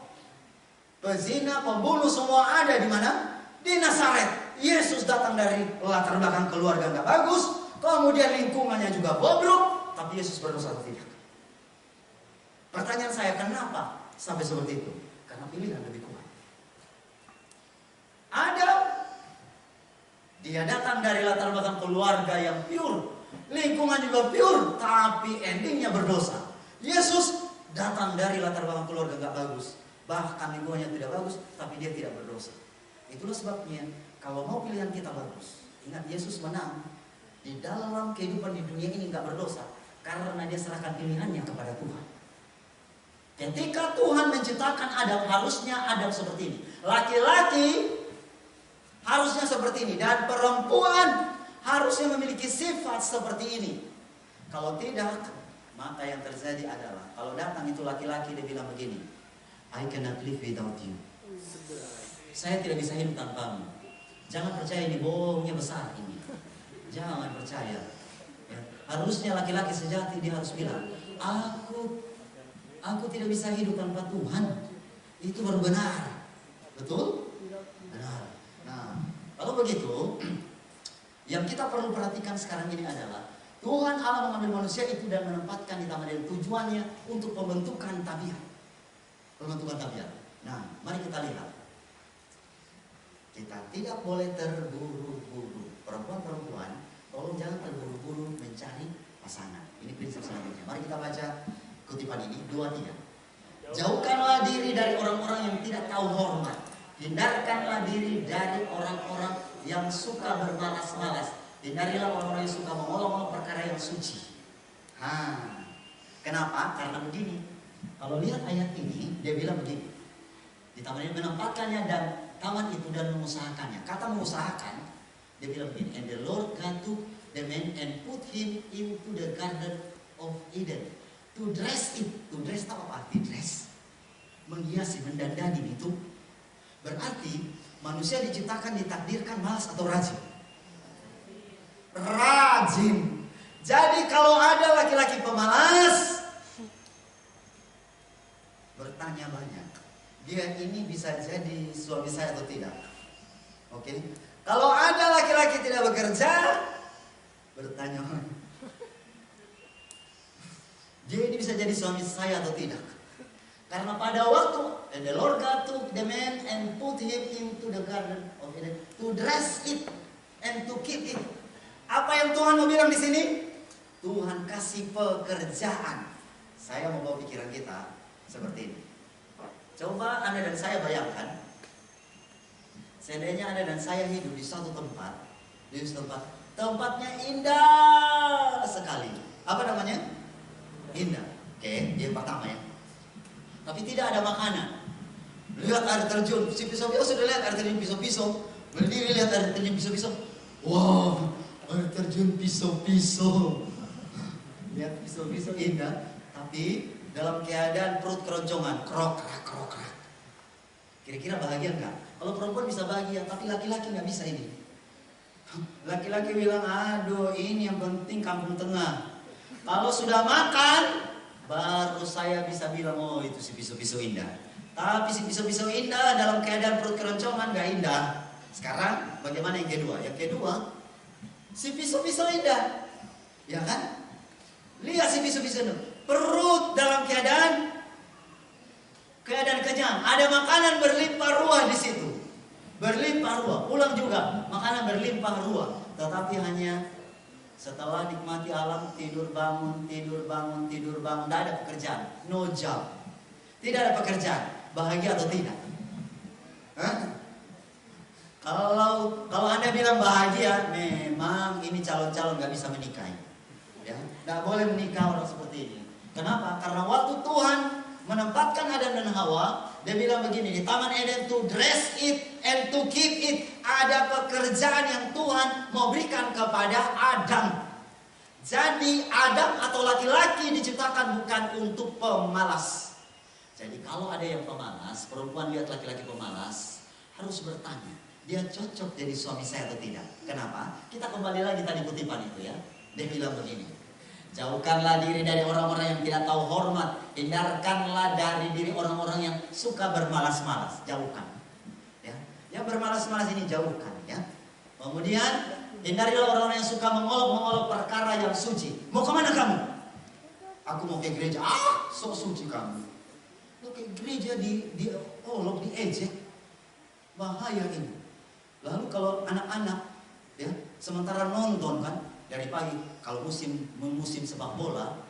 Pezina, pembunuh semua ada di mana? Di Nazaret. Yesus datang dari latar belakang keluarga gak bagus, kemudian lingkungannya juga bobrok, tapi Yesus berdosa atau tidak? Pertanyaan saya, kenapa sampai seperti itu? Karena pilihan lebih kuat. Adam, dia datang dari latar belakang keluarga yang pure, lingkungan juga pure, tapi endingnya berdosa. Yesus datang dari latar belakang keluarga gak bagus, bahkan lingkungannya tidak bagus, tapi dia tidak berdosa. Itulah sebabnya kalau mau pilihan kita bagus, ingat Yesus menang di dalam kehidupan di dunia ini gak berdosa, karena dia serahkan pilihannya kepada Tuhan. Ketika Tuhan menciptakan Adam, harusnya Adam seperti ini. Laki-laki harusnya seperti ini, dan perempuan harusnya memiliki sifat seperti ini. Kalau tidak, maka yang terjadi adalah kalau datang itu laki-laki, dia bilang begini, I cannot live without you. Saya tidak bisa hidup tanpamu. Jangan percaya ini, bohongnya besar ini. Jangan percaya. Ya. Harusnya laki-laki sejati dia harus bilang, aku tidak bisa hidup tanpa Tuhan. Itu baru benar. Betul? Benar. Nah, kalau begitu, yang kita perlu perhatikan sekarang ini adalah Tuhan Allah mengambil manusia itu dan menempatkan di taman Eden. Tujuannya untuk pembentukan tabiat. Pembentukan tabiat. Nah, mari kita lihat. Kita tidak boleh terburu-buru. Perempuan-perempuan, tolong jangan terburu-buru mencari pasangan. Ini prinsip selanjutnya. Mari kita baca kutipan ini, 2:3. Jauhkanlah diri dari orang-orang yang tidak tahu hormat. Hindarkanlah diri dari orang-orang yang suka bermalas-malas. Hindarilah orang-orang yang suka mengolok-olok perkara yang suci. Kenapa? Karena begini. Kalau lihat ayat ini, dia bilang begini. Di taman ini menempatkannya dan taman itu dan mengusahakannya. Kata mengusahakan, dia bilang begini. And the Lord God took the man and put him in into the Garden of Eden. To dress it. To dress tahu apa arti dress? Menghiasi, mendandani itu. Berarti manusia diciptakan, ditakdirkan malas atau rajin? Rajin. Jadi kalau ada laki-laki pemalas, bertanya banyak, dia ini bisa jadi suami saya atau tidak? Oke. Kalau ada laki-laki tidak bekerja, bertanya banyak, dia ini bisa jadi suami saya atau tidak? Karena pada waktu and the Lord God took the man and put him into the Garden of Eden to dress it and to keep it. Apa yang Tuhan mau bilang di sini? Tuhan kasih pekerjaan. Saya mau bawa pikiran kita seperti ini. Coba Anda dan saya bayangkan, seandainya Anda dan saya hidup di suatu tempat, tempatnya indah sekali. Apa namanya? Indah. Oke, yang pertama ya. Tapi tidak ada makanan. Lihat air terjun, si pisau-pisau sudah lihat air terjun pisau-pisau. Berdiri lihat air terjun pisau-pisau. Wow, air terjun pisau-pisau. Lihat pisau-pisau indah, tapi dalam keadaan perut keroncongan, krok-krak. Kira-kira bahagia enggak? Kalau perempuan bisa bahagia, tapi laki-laki nggak bisa ini. Laki-laki bilang, aduh ini yang penting kampung tengah. Kalau sudah makan, baru saya bisa bilang, oh itu si pisau-pisau indah. Tapi si pisau-pisau indah dalam keadaan perut keroncongan gak indah. Sekarang bagaimana yang kedua? Yang kedua, si pisau-pisau indah, ya kan? Lihat si pisau-pisau itu, perut dalam keadaan kenyang. Ada makanan berlimpah ruah di situ, berlimpah ruah. Pulang juga makanan berlimpah ruah. Tetapi hanya setelah nikmati alam, tidur bangun, tidak ada pekerjaan, no job, tidak ada pekerjaan, bahagia atau tidak? Hah? Kalau Anda bilang bahagia, memang ini calon-calon nggak bisa menikah, ya, nggak boleh menikah orang seperti ini. Kenapa? Karena waktu Tuhan menempatkan Adam dan Hawa, dia bilang begini di Taman Eden, to dress it and to keep it. Ada pekerjaan yang Tuhan mau berikan kepada Adam. Jadi Adam atau laki-laki diciptakan bukan untuk pemalas. Jadi kalau ada yang pemalas, perempuan lihat laki-laki pemalas, harus bertanya, dia cocok jadi suami saya atau tidak? Kenapa? Kita kembali lagi tadi kutipan itu ya. Dia bilang begini, jauhkanlah diri dari orang-orang yang tidak tahu hormat. Hindarkanlah dari diri orang-orang yang suka bermalas-malas. Jauhkan. Ya, yang bermalas-malas ini jauhkan. Ya. Kemudian hindarilah orang-orang yang suka mengolok-mengolok perkara yang suci. Mau kemana kamu? Aku mau ke gereja. Sok suci kamu. Lo ke gereja diolok, diejek. Bahaya ini. Lalu kalau anak-anak, ya, sementara nonton kan dari pagi. Kalau musim sepak bola,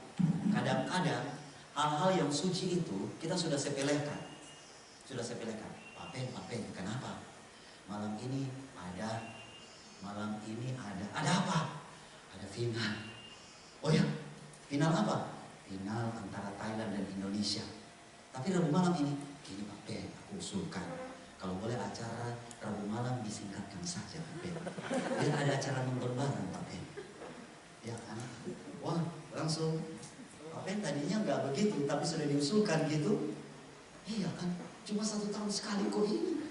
kadang-kadang hal-hal yang suci itu kita sudah sepelekan. Papen, kenapa? Malam ini ada apa? Ada final. Oh ya, final apa? Final antara Thailand dan Indonesia. Tapi Rabu malam ini, gini Pak Ben, aku usulkan, kalau boleh acara Rabu malam disingkatkan saja Pak Ben. Biar ada acara nonton bareng Pak Ben. Ya kan? Wah, langsung Pak Ben tadinya nggak begitu, tapi sudah diusulkan gitu. Iya kan? Cuma 1 tahun sekali kok ini.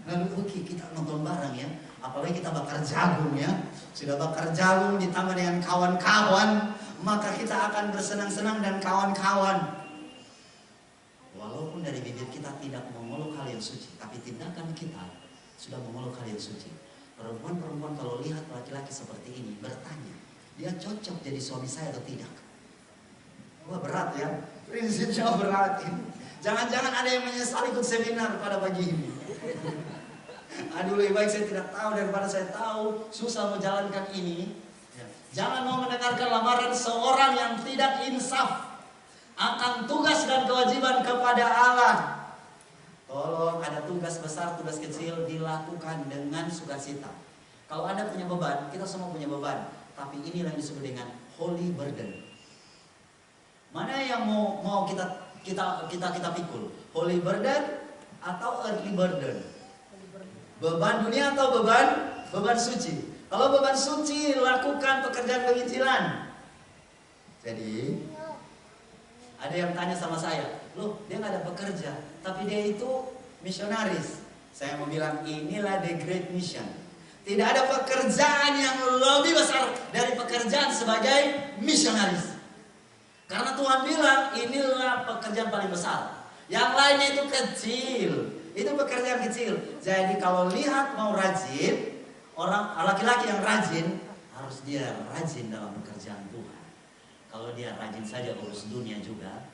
Lalu oke, kita nonton bareng ya. Apalagi kita bakar jagung ya. Sudah bakar jagung ditambah dengan kawan-kawan, maka kita akan bersenang-senang dan kawan-kawan. Walaupun dari bibir kita tidak mengolok hal yang suci, tapi tindakan kita sudah mengolok hal yang suci. Perempuan-perempuan kalau lihat laki-laki seperti ini, bertanya, dia cocok jadi suami saya atau tidak? Wah berat ya, prinsipnya berat. Jangan-jangan ada yang menyesal ikut seminar pada pagi ini. Aduh, lebih baik saya tidak tahu daripada saya tahu, susah menjalankan ini. Jangan mau mendengarkan lamaran seorang yang tidak insaf akan tugas dan kewajiban kepada Allah. Tolong, ada tugas besar, tugas kecil, dilakukan dengan sukacita. Kalau Anda punya beban, kita semua punya beban, tapi ini yang disebut dengan holy burden. Mana yang mau kita pikul? Holy burden atau earthly burden? Beban dunia atau beban suci? Kalau beban suci, lakukan pekerjaan penginjilan. Jadi ada yang tanya sama saya, loh dia nggak ada pekerja, tapi dia itu misionaris. Saya mau bilang inilah the great mission. Tidak ada pekerjaan yang lebih besar dari pekerjaan sebagai misionaris. Karena Tuhan bilang inilah pekerjaan paling besar. Yang lainnya itu kecil. Itu pekerjaan kecil. Jadi kalau lihat mau rajin, orang laki-laki yang rajin harus dia rajin dalam pekerjaan Tuhan. Kalau dia rajin saja urus dunia juga,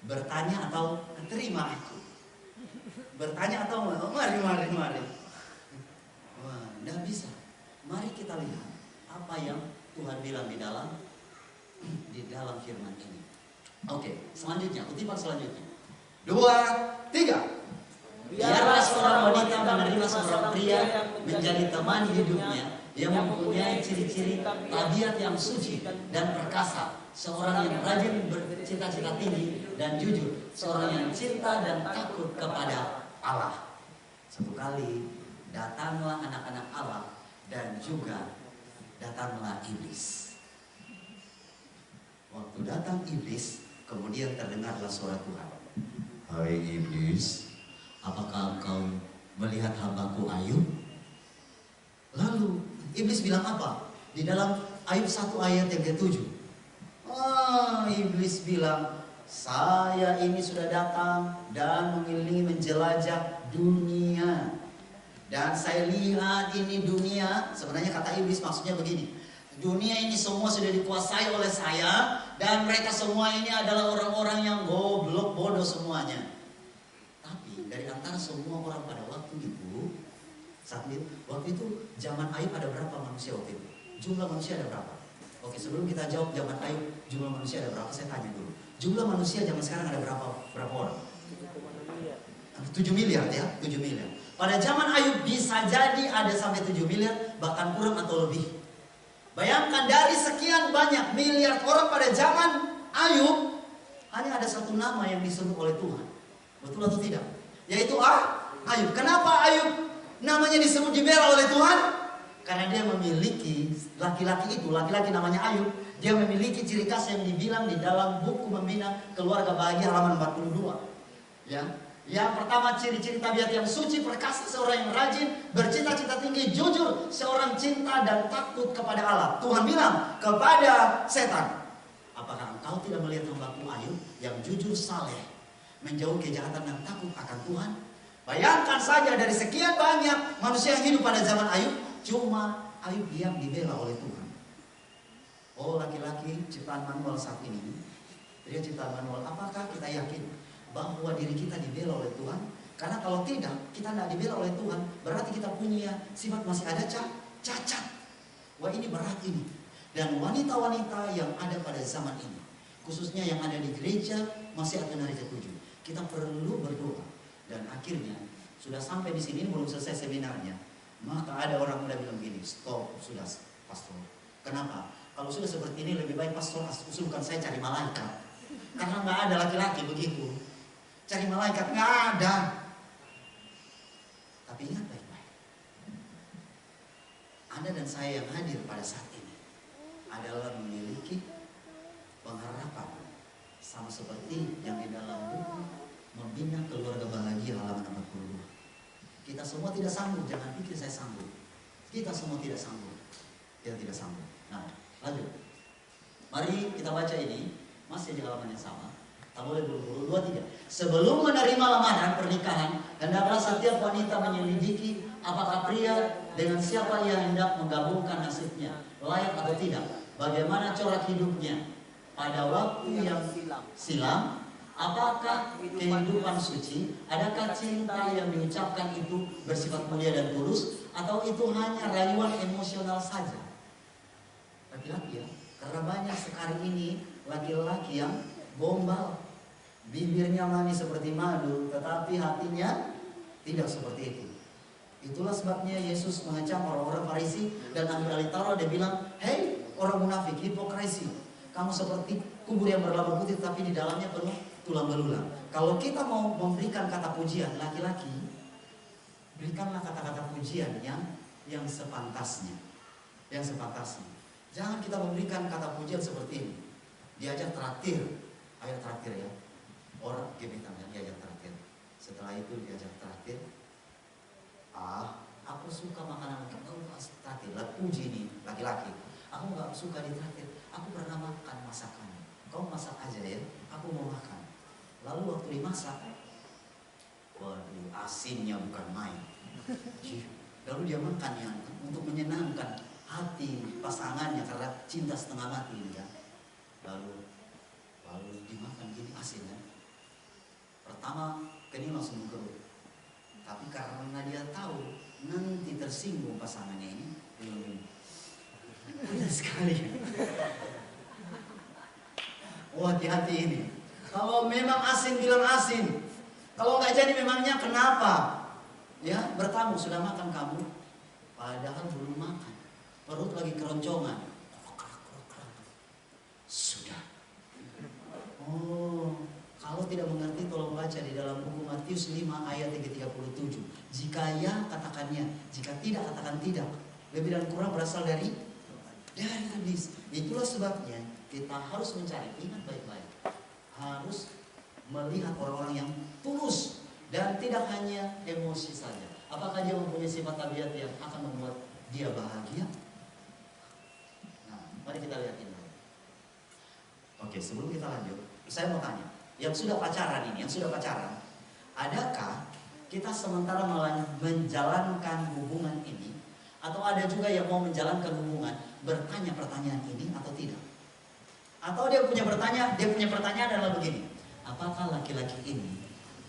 bertanya atau terima aku. Bertanya atau mari. Wah, tidak bisa. Mari kita lihat apa yang Tuhan bilang di dalam firman ini. Oke, selanjutnya, kutipan selanjutnya. 2, 3. Biarlah seorang wanita menerima seorang pria menjadi teman hidupnya yang mempunyai ciri-ciri tabiat yang suci dan perkasa, seorang yang rajin bercita-cita tinggi dan jujur, seorang yang cinta dan takut kepada Allah. Satu kali datanglah anak-anak Allah dan juga datanglah iblis. Waktu datang iblis, kemudian terdengarlah suara Tuhan. Hai iblis, apakah engkau melihat hambaku Ayub? Lalu iblis bilang apa? Di dalam Ayub 1 ayat yang ke-7. Iblis bilang, saya ini sudah datang dan mengelilingi menjelajah dunia. Dan saya lihat ini dunia, sebenarnya kata iblis maksudnya begini. Dunia ini semua sudah dikuasai oleh saya, dan mereka semua ini adalah orang-orang yang goblok, bodoh semuanya. Tapi dari antara semua orang pada waktu itu, waktu itu zaman Ayub ada berapa manusia waktu itu? Jumlah manusia ada berapa? Oke, sebelum kita jawab zaman Ayub jumlah manusia ada berapa, saya tanya dulu. Jumlah manusia zaman sekarang ada berapa orang? 7 miliar ya, 7 miliar. Pada zaman Ayub bisa jadi ada sampai 7 miliar, bahkan kurang atau lebih. Bayangkan dari sekian banyak miliar orang pada zaman Ayub, hanya ada satu nama yang disebut oleh Tuhan. Betul atau tidak? Yaitu Ayub. Kenapa Ayub namanya disebut dibela oleh Tuhan? Karena dia memiliki laki-laki namanya Ayub. Dia memiliki ciri khas yang dibilang di dalam buku Membina Keluarga Bahagia halaman 42. Ya. Yang pertama, ciri-ciri tabiat yang suci, perkasa, seorang yang rajin, bercita-cita tinggi, jujur, seorang cinta dan takut kepada Allah. Tuhan bilang kepada setan, apakah engkau tidak melihat hambaku Ayub yang jujur, saleh, menjauh kejahatan dan takut akan Tuhan? Bayangkan saja dari sekian banyak manusia yang hidup pada zaman Ayub, cuma Ayub yang dibela oleh Tuhan. Oh, laki-laki ciptaan manual saat ini, dia ciptaan manual, apakah kita yakin bahwa diri kita dibela oleh Tuhan? Karena kalau tidak, kita tidak dibela oleh Tuhan, berarti kita punya sifat masih ada cacat. Wah, ini berat ini. Dan wanita-wanita yang ada pada zaman ini, khususnya yang ada di gereja masih ada hari ke-7, kita perlu berdoa. Dan akhirnya sudah sampai di sini, belum selesai seminarnya, maka ada orang muda bilang gini, stop, sudah pastor. Kenapa? Kalau sudah seperti ini lebih baik pastor usulkan saya cari malaikat. Karena nggak ada laki-laki begitu. Cari malaikat nggak ada. Tapi ingat baik-baik, Anda dan saya yang hadir pada saat ini adalah memiliki pengharapan sama seperti yang di dalam buku Membina Keluarga Bahagia halaman 42. Kita semua tidak sanggup, jangan pikir saya sanggup. Kita semua tidak sanggup. Kita tidak sanggup. Nah, lanjut. Mari kita baca ini masih di halaman yang sama. Tak boleh buru-buru. 2, 3. Sebelum menerima lamaran pernikahan, hendaklah setiap wanita menyelidiki apakah pria dengan siapa ia hendak menggabungkan nasibnya layak atau tidak. Bagaimana corak hidupnya pada waktu yang silam. Apakah kehidupan suci? Adakah cinta yang diucapkan itu bersifat mulia dan tulus, atau itu hanya rayuan emosional saja? Laki-laki ya, karena banyak sekali ini laki-laki yang gombal, bibirnya manis seperti madu, tetapi hatinya tidak seperti itu. Itulah sebabnya Yesus mengecam orang-orang Farisi dan ahli Taurat. Dia bilang, hei orang munafik, hipokrisi, kamu seperti kubur yang berlabur putih, tapi di dalamnya penuh tulang belulang. Kalau kita mau memberikan kata pujian laki-laki, berikanlah kata-kata pujian yang sepantasnya, Jangan kita memberikan kata pujian seperti ini. diajak traktir, ayo traktir ya. Orang gebetan yang diajak traktir. Setelah itu diajak traktir. Aku suka makanan traktir. Uji nih laki-laki. Aku nggak suka ditraktir. Aku pernah makan masakan. Kau masak aja ya. Aku mau makan. Lalu waktu dimasak, waduh, asinnya bukan main. Lalu dia makan ya untuk menyenangkan hati pasangannya karena cinta setengah mati ya. Lalu dimakan gini asin ya. Pertama kening langsung mengkerut. Tapi karena dia tahu nanti tersinggung pasangannya ini, pedas sekali. Hati-hati ini. Kalau memang asin bilang asin. Kalau nggak jadi memangnya kenapa? Ya bertamu sudah makan kamu, padahal belum makan. Perut lagi keroncongan. Sudah. Kalau tidak mengerti tolong baca di dalam buku Matius 5 ayat 37. Jika ya katakannya, jika tidak katakan tidak. Lebih dan kurang berasal dari hadis. Itulah sebabnya kita harus mencari, ingat baik-baik, harus melihat orang-orang yang tulus dan tidak hanya emosi saja. Apakah dia mempunyai sifat tabiat yang akan membuat dia bahagia? Nah, mari kita lihat ini. Oke, sebelum kita lanjut, saya mau tanya, yang sudah pacaran ini, adakah kita sementara menjalankan hubungan ini, atau ada juga yang mau menjalankan hubungan bertanya pertanyaan ini atau tidak? Atau dia punya pertanyaan adalah begini, apakah laki-laki ini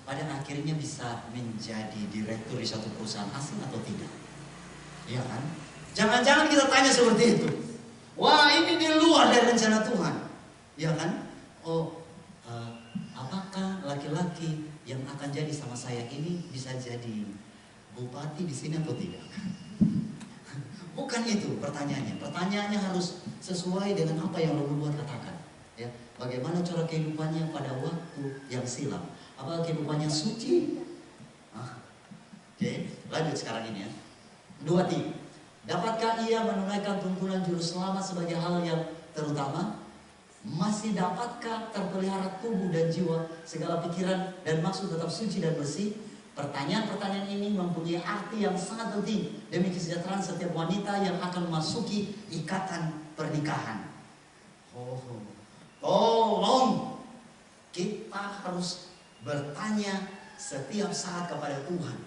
pada akhirnya bisa menjadi direktur di suatu perusahaan asing atau tidak? Iya kan? Jangan-jangan kita tanya seperti itu. Wah, ini di luar dari rencana Tuhan. Iya kan? Apakah laki-laki yang akan jadi sama saya ini bisa jadi bupati di sini atau tidak? Bukan itu pertanyaannya. Pertanyaannya harus sesuai dengan apa yang Roh Buat katakan. Ya, bagaimana cara kehidupannya pada waktu yang silam? Apakah kehidupannya suci? Oke, lanjut sekarang ini ya. 2-3. Dapatkah ia menunaikan tuntunan juru selamat sebagai hal yang terutama? Masih dapatkah terpelihara tubuh dan jiwa, segala pikiran dan maksud tetap suci dan bersih? Pertanyaan-pertanyaan ini mempunyai arti yang sangat penting demi kesejahteraan setiap wanita yang akan memasuki ikatan pernikahan. Tolong kita harus bertanya setiap saat kepada Tuhan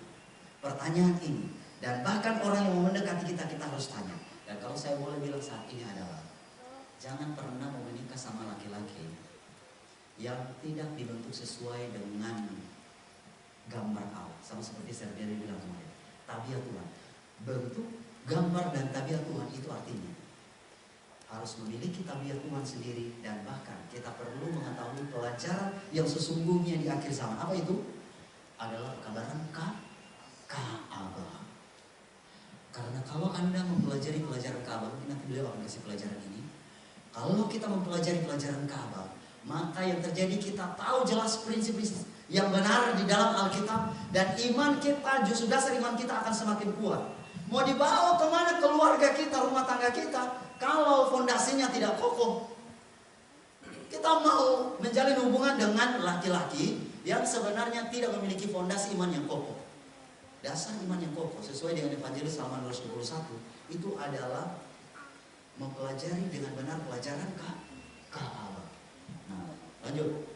pertanyaan ini, dan bahkan orang yang mendekati kita harus tanya. Dan kalau saya boleh bilang saat ini adalah, jangan pernah mau menikah sama laki-laki yang tidak dibentuk sesuai dengan gambar Allah. Sama seperti Serbiari bilang kemarin, tabiat Tuhan. Bentuk, gambar dan tabiat Tuhan itu artinya harus memiliki tabiat Tuhan sendiri, dan bahkan kita perlu mengetahui pelajaran yang sesungguhnya di akhir zaman. Apa itu? Adalah pekabaran Ka'bah. Karena kalau Anda mempelajari pelajaran Ka'bah, mungkin nanti beliau akan kasih pelajaran ini. Kalau kita mempelajari pelajaran Ka'bah, maka yang terjadi kita tahu jelas prinsip-prinsip yang benar di dalam Alkitab, dan iman kita, justru dasar iman kita akan semakin kuat. Mau dibawa kemana keluarga kita, rumah tangga kita, kalau fondasinya tidak kokoh? Kita mau menjalin hubungan dengan laki-laki yang sebenarnya tidak memiliki fondasi iman yang kokoh. Dasar iman yang kokoh sesuai dengan Evangelis halaman 221 itu adalah mempelajari dengan benar pelajaran Ka'bah. Nah, lanjut.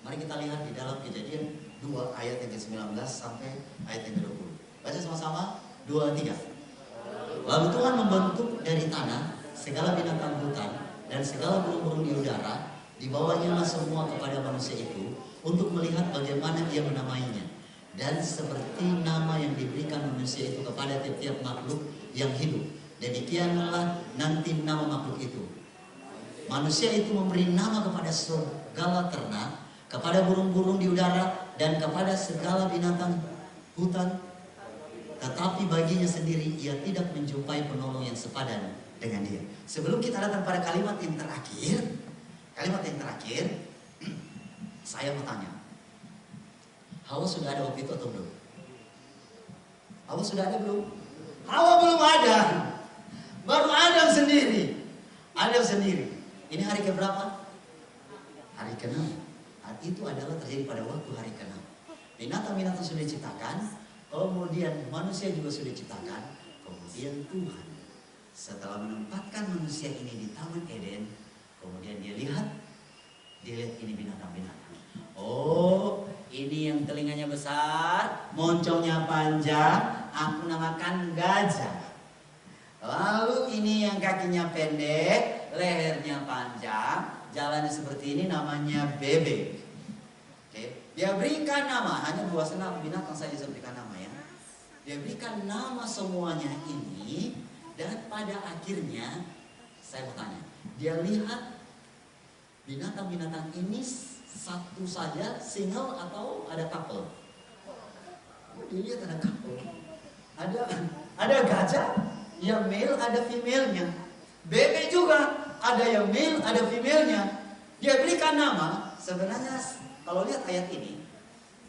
Mari kita lihat di dalam Kejadian 2 ayat yang ke-19 sampai ayat yang ke-20. Baca sama-sama, 2-3. Lalu Tuhan membentuk dari tanah segala binatang hutan dan segala burung-burung di udara, dibawanya semua kepada manusia itu untuk melihat bagaimana ia menamainya. Dan seperti nama yang diberikan manusia itu kepada tiap-tiap makhluk yang hidup, demikianlah nanti nama makhluk itu. Manusia itu memberi nama kepada segala ternak, kepada burung-burung di udara, dan kepada segala binatang hutan. Tetapi baginya sendiri ia tidak menjumpai penolong yang sepadan dengan dia. Sebelum kita datang pada kalimat yang terakhir, saya mau tanya, Hawa sudah ada waktu itu atau belum? Hawa sudah ada belum? Hawa belum ada. Baru Adam sendiri. Ini hari keberapa? Hari ke-6. Itu adalah terjadi pada waktu hari ke-6. Binatang-binatang sudah diciptakan, kemudian manusia juga sudah diciptakan, kemudian Tuhan setelah menempatkan manusia ini di Taman Eden, kemudian dia lihat ini binatang-binatang. Oh, ini yang telinganya besar, moncongnya panjang, aku namakan gajah. Lalu ini yang kakinya pendek, lehernya panjang, jalannya seperti ini, namanya bebek. Oke, dia berikan nama, hanya 2 senam binatang saja saya berikan nama ya. Dia berikan nama semuanya ini, dan pada akhirnya saya mau tanya, dia lihat binatang-binatang ini satu saja, single atau ada couple? Oh, dilihat ada couple. Ada gajah, yang male ada female-nya. Bebek juga ada yang male ada female-nya. Dia berikan nama. Sebenarnya kalau lihat ayat ini,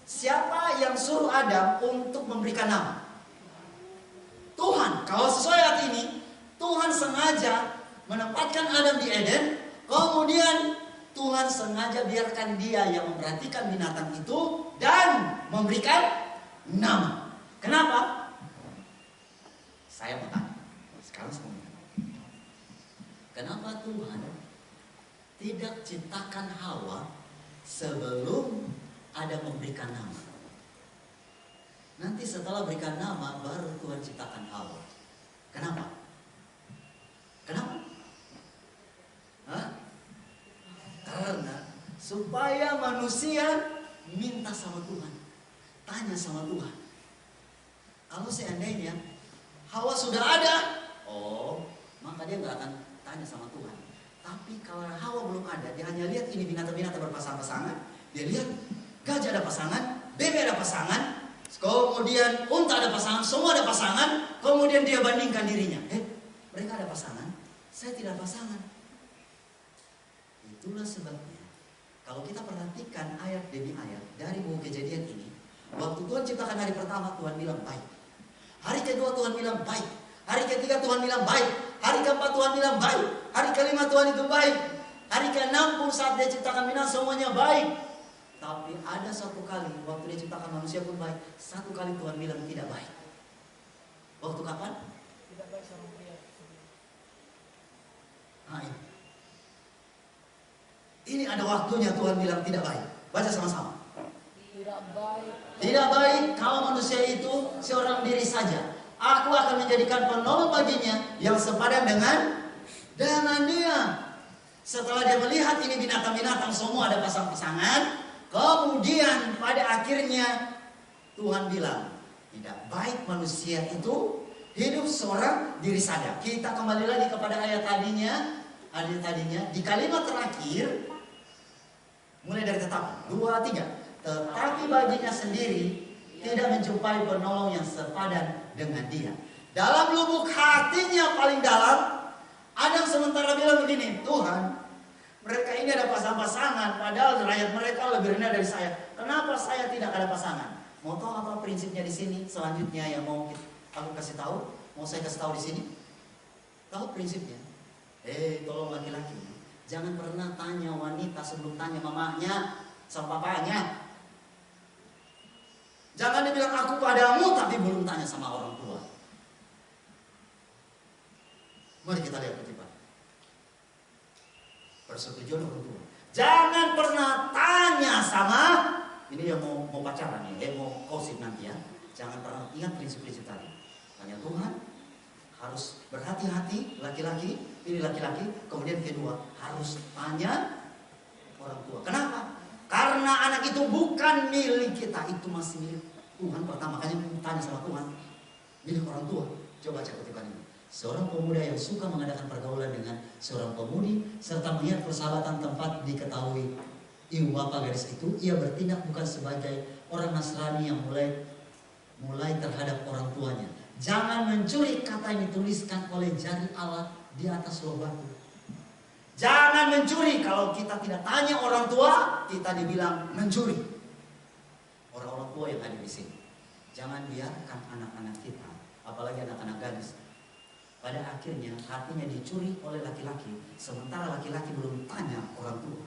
siapa yang suruh Adam untuk memberikan nama? Tuhan. Kalau sesuai ayat ini, Tuhan sengaja menempatkan Adam di Eden, kemudian Tuhan sengaja biarkan dia yang memperhatikan binatang itu dan memberikan nama. Kenapa? Saya mau tanya. Sekarang saya mau tanya. Kenapa Tuhan tidak ciptakan Hawa sebelum ada memberikan nama? Nanti setelah berikan nama baru Tuhan ciptakan Hawa. Kenapa? Kenapa? Hah? Karena supaya manusia minta sama Tuhan, tanya sama Tuhan. Kalau seandainya Hawa sudah ada, oh, maka dia nggak akan tanya sama Tuhan. Tapi kalau Hawa belum ada, dia hanya lihat ini binatang-binatang berpasang-pasangan. Dia lihat gajah ada pasangan, bebek ada pasangan, kemudian unta ada pasangan, semua ada pasangan. Kemudian dia bandingkan dirinya. Mereka ada pasangan, saya tidak pasangan. Itulah sebabnya kalau kita perhatikan ayat demi ayat dari buku Kejadian ini, waktu Tuhan ciptakan hari pertama, Tuhan bilang baik. Hari kedua Tuhan bilang baik. Hari ketiga Tuhan bilang baik. Hari keempat Tuhan bilang baik. Hari kelima Tuhan itu baik. Hari ke-6 pun saat dia ciptakan binatang semuanya baik. Tapi ada satu kali waktu dia ciptakan manusia pun baik, satu kali Tuhan bilang tidak baik. Waktu kapan? Tidak baik seorang pria. Ini ada waktunya Tuhan bilang tidak baik. Baca sama-sama. Tidak baik. Tidak baik kalau manusia itu seorang diri saja. Aku akan menjadikan penolong baginya yang sepadan dengan dia. Setelah dia melihat ini binatang-binatang semua ada pasang-pasangan, kemudian pada akhirnya Tuhan bilang, tidak baik manusia itu hidup seorang diri saja. Kita kembali lagi kepada ayat tadinya di kalimat terakhir, mulai dari tetap 2, 3. Tetapi baginya sendiri tidak menjumpai penolong yang sepadan dengan dia. Dalam lubuk hatinya paling dalam, Adam sementara bilang begini, Tuhan, mereka ini ada pasang-pasangan, padahal rakyat mereka lebih rendah dari saya. Kenapa saya tidak ada pasangan? Mau tahu apa prinsipnya di sini? Selanjutnya yang mau aku kasih tahu, mau saya kasih tahu di sini. Tahu prinsipnya? Tolong laki-laki, jangan pernah tanya wanita sebelum tanya mamanya sama papanya. Jangan dibilang aku padamu tapi belum tanya sama orang tua. Mari kita lihat kutipan. Persetujuan orang tua. Jangan pernah tanya sama ini yang mau pacaran nih, mau kosip nanti ya. Jangan pernah ingat prinsip-prinsip tadi. Tanya Tuhan, harus berhati-hati laki-laki, pilih laki-laki. Kemudian kedua, harus tanya orang tua. Kenapa? Karena anak itu bukan milik kita, itu masih milik Tuhan pertama. Makanya tanya sama Tuhan, milik orang tua. Coba baca kutipan ini. Seorang pemuda yang suka mengadakan pergaulan dengan seorang pemudi serta melihat persahabatan tempat diketahui ibu bapak gadis itu, ia bertindak bukan sebagai orang Nasrani yang mulai terhadap orang tuanya. Jangan mencuri, kata yang dituliskan oleh jari Allah di atas loh batu. Jangan mencuri. Kalau kita tidak tanya orang tua, kita dibilang mencuri. Orang-orang tua yang ada di sini, jangan biarkan anak-anak kita, apalagi anak-anak gadis, Pada akhirnya hatinya dicuri oleh laki-laki, sementara laki-laki belum tanya orang tua.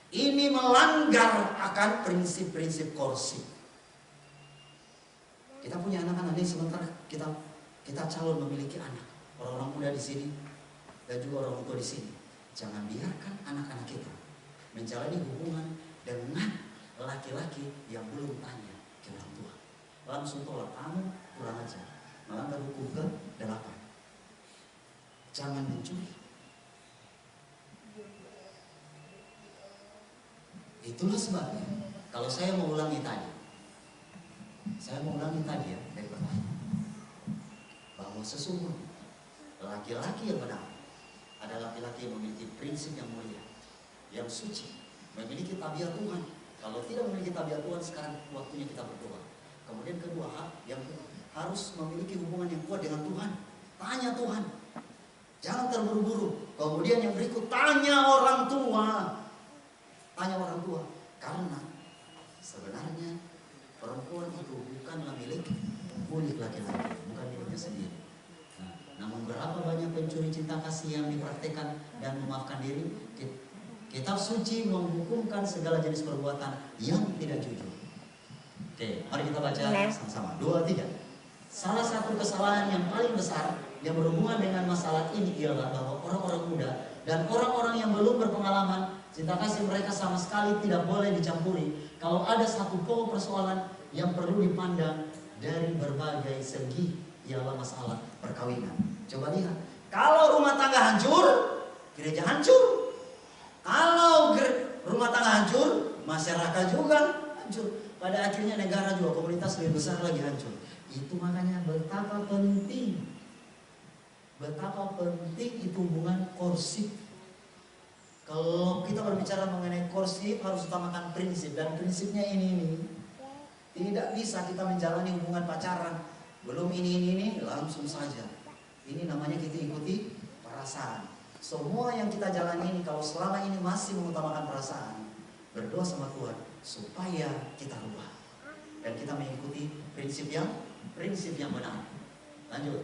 Ini melanggar akan prinsip-prinsip korsif. Kita punya anak-anak ini, sementara kita calon memiliki anak, orang-orang muda di sini dan juga orang tua di sini. Jangan biarkan anak-anak kita menjalani hubungan dengan laki-laki yang belum tanya ke orang tua. Langsung tolak, kamu kurang ajar, melanggar hukum ke-8. Jangan mencuri. Itulah sebabnya kalau saya mau ulangi tadi ya dari pertama, bahwa sesungguhnya laki-laki yang benar adalah laki-laki yang memiliki prinsip yang mulia, yang suci, memiliki tabiat Tuhan. Kalau tidak memiliki tabiat Tuhan, sekarang waktunya kita berdoa. Kemudian kedua, yang harus memiliki hubungan yang kuat dengan Tuhan. Tanya Tuhan, jangan terburu-buru. Kemudian yang berikut, tanya orang tua. Tanya orang tua, karena sebenarnya perempuan itu bukanlah milik laki-laki, bukan miliknya sendiri. Namun berapa banyak pencuri cinta kasih yang dipraktekkan dan memaafkan diri. Kitab suci menghukumkan segala jenis perbuatan yang tidak jujur. Oke, mari kita baca sama-sama. 2, 3. Salah satu kesalahan yang paling besar yang berhubungan dengan masalah ini ialah bahwa orang-orang muda dan orang-orang yang belum berpengalaman, cinta kasih mereka sama sekali tidak boleh dicampuri. Kalau ada satu pokok persoalan yang perlu dipandang dari berbagai segi, ialah masalah perkawinan. Coba lihat, kalau rumah tangga hancur, gereja hancur. Kalau rumah tangga hancur, masyarakat juga hancur. Pada akhirnya negara juga, komunitas lebih besar lagi hancur. Itu makanya betapa penting itu hubungan korsif. Kalau kita berbicara mengenai korsif, harus utamakan prinsip. Dan prinsipnya ini. Tidak bisa kita menjalani hubungan pacaran belum ini langsung saja. Ini namanya kita ikuti perasaan. Semua yang kita jalani ini, kalau selama ini masih mengutamakan perasaan, berdoa sama Tuhan supaya kita rubah dan kita mengikuti prinsip yang benar. Lanjut.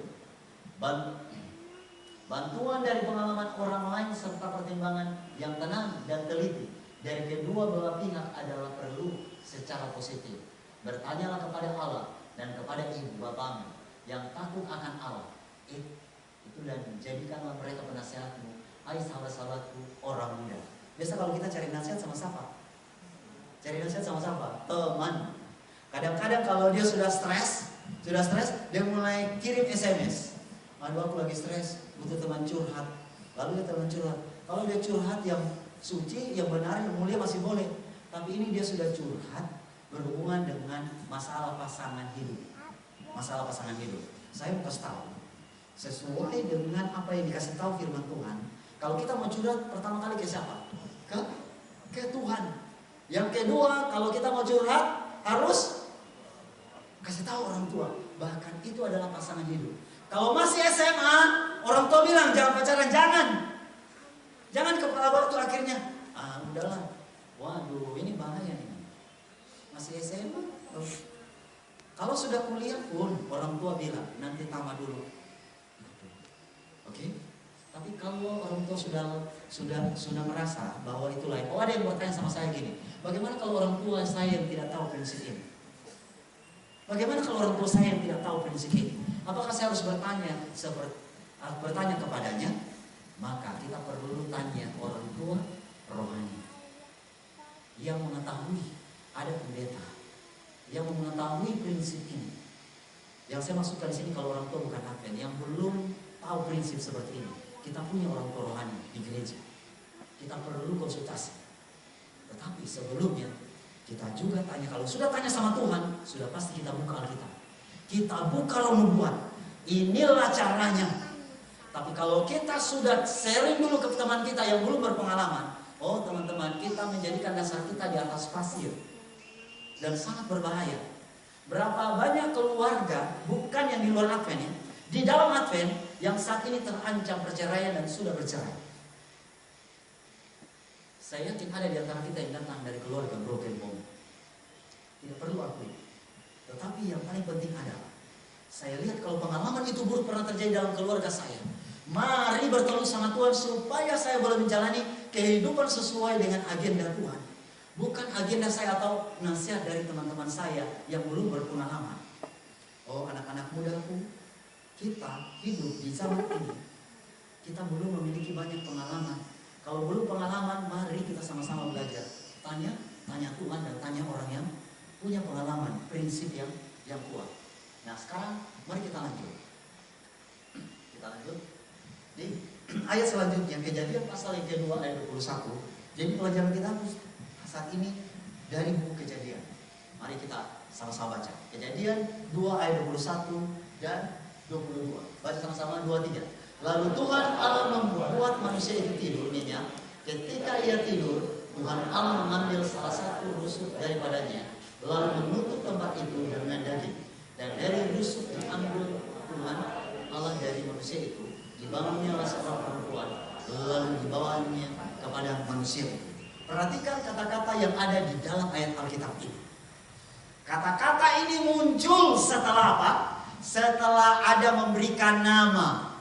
Bantuan dari pengalaman orang lain serta pertimbangan yang tenang dan teliti dari kedua belah pihak adalah perlu secara positif. Bertanyalah kepada Allah dan kepada ibu bapamu yang takut akan Allah. Itu dan jadikanlah mereka penasehatmu, hai sahabat-sahabatku orang muda. Biasa kalau kita cari nasihat sama siapa? Teman. Kadang-kadang kalau dia sudah stres, dia mulai kirim SMS. Aduh, aku lagi stres, butuh teman curhat. Lalu dia teman curhat. Kalau dia curhat yang suci, yang benar, yang mulia masih boleh. Tapi ini dia sudah curhat berhubungan dengan masalah pasangan hidup. Saya mau kasih tahu, sesuai dengan apa yang dikasih tahu firman Tuhan. Kalau kita mau curhat, pertama kali ke siapa? Ke Tuhan. Yang kedua, kalau kita mau curhat, harus kasih tahu orang tua. Bahkan itu adalah pasangan hidup. Kalau masih SMA, orang tua bilang jangan pacaran, jangan kepala batu akhirnya. Udahlah. Waduh, ini bahaya nih. Masih SMA. Kalau sudah kuliah pun orang tua bilang nanti tamat dulu. Oke? Tapi kalau orang tua sudah merasa bahwa itu lain. Ada yang bertanya sama saya gini, bagaimana kalau orang tua saya yang tidak tahu prinsip ini? Bagaimana kalau orang tua saya yang tidak tahu prinsip ini? Apakah saya harus bertanya kepadanya? Maka kita perlu tanya orang tua rohani yang mengetahui, ada pendeta yang mengetahui prinsip ini. Yang saya maksudkan di sini, kalau orang tua bukan Advent yang belum tahu prinsip seperti ini, kita punya orang tua rohani di gereja. Kita perlu konsultasi. Tetapi sebelumnya kita juga tanya. Kalau sudah tanya sama Tuhan, sudah pasti kita buka Alkitab. Kita buka Roh Nubuat. Inilah caranya. Tapi kalau kita sudah sharing dulu ke teman kita yang belum berpengalaman, teman-teman, kita menjadikan dasar kita di atas pasir. Dan sangat berbahaya. Berapa banyak keluarga, bukan yang di luar Advent ya, di dalam Advent yang saat ini terancam perceraian dan sudah bercerai. Saya yakin ada di antara kita yang datang dari keluarga broken home. Tidak perlu akui. Tetapi yang paling penting adalah, saya lihat kalau pengalaman itu buruk pernah terjadi dalam keluarga saya, Mari bertemu sama Tuhan supaya saya boleh menjalani kehidupan sesuai dengan agenda Tuhan. Bukan agenda saya atau nasihat dari teman-teman saya yang belum berpengalaman. Oh anak-anak mudaku, kita hidup di zaman ini, kita belum memiliki banyak pengalaman. Kalau belum pengalaman, mari kita sama-sama belajar. Tanya Tuhan dan tanya orang yang punya pengalaman, prinsip yang kuat. Nah sekarang mari kita lanjut. Kita lanjut di ayat selanjutnya, Kejadian pasal yang kedua ayat 21. Jadi pelajaran kita saat ini dari buku Kejadian. Mari kita sama-sama baca. Kejadian 2 ayat 21 dan 22. Baca sama-sama 23. Lalu Tuhan Allah membuat manusia itu tidur nyenyak. Ketika ia tidur, Tuhan Allah mengambil salah satu rusuk daripadanya, lalu menutup tempat itu dengan daging. Dan dari rusuk diambil Tuhan Allah dari manusia itu, dibangunnya seorang perempuan, lalu dibawanya kepada manusia itu. Perhatikan kata-kata yang ada di dalam ayat Alkitab ini. Kata-kata ini muncul setelah apa? Setelah ada memberikan nama.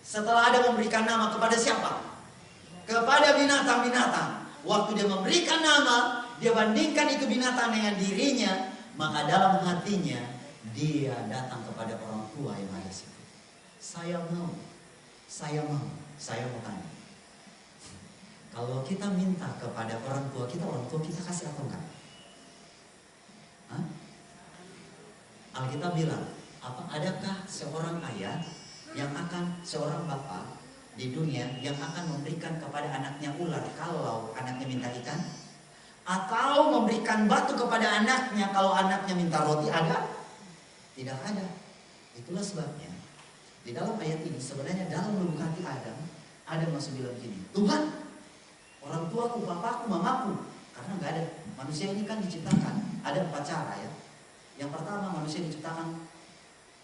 Setelah ada memberikan nama kepada siapa? Kepada binatang-binatang. Waktu dia memberikan nama, dia bandingkan itu binatang dengan dirinya, maka dalam hatinya dia datang kepada orang tua yang ada di situ. Saya mau tanya. Kalau kita minta kepada orang tua kita kasih atau enggak? Hah? Alkitab bilang, adakah seorang ayah yang akan, seorang bapak di dunia yang akan memberikan kepada anaknya ular kalau anaknya minta ikan? Atau memberikan batu kepada anaknya kalau anaknya minta roti? Ada? Tidak ada. Itulah sebabnya di dalam ayat ini sebenarnya dalam lubuk hati Adam masih bilang gini, Tuhan, orang tuaku, papaku, mamaku. Karena nggak ada. Manusia ini kan diciptakan ada 4 cara ya. Yang pertama, manusia diciptakan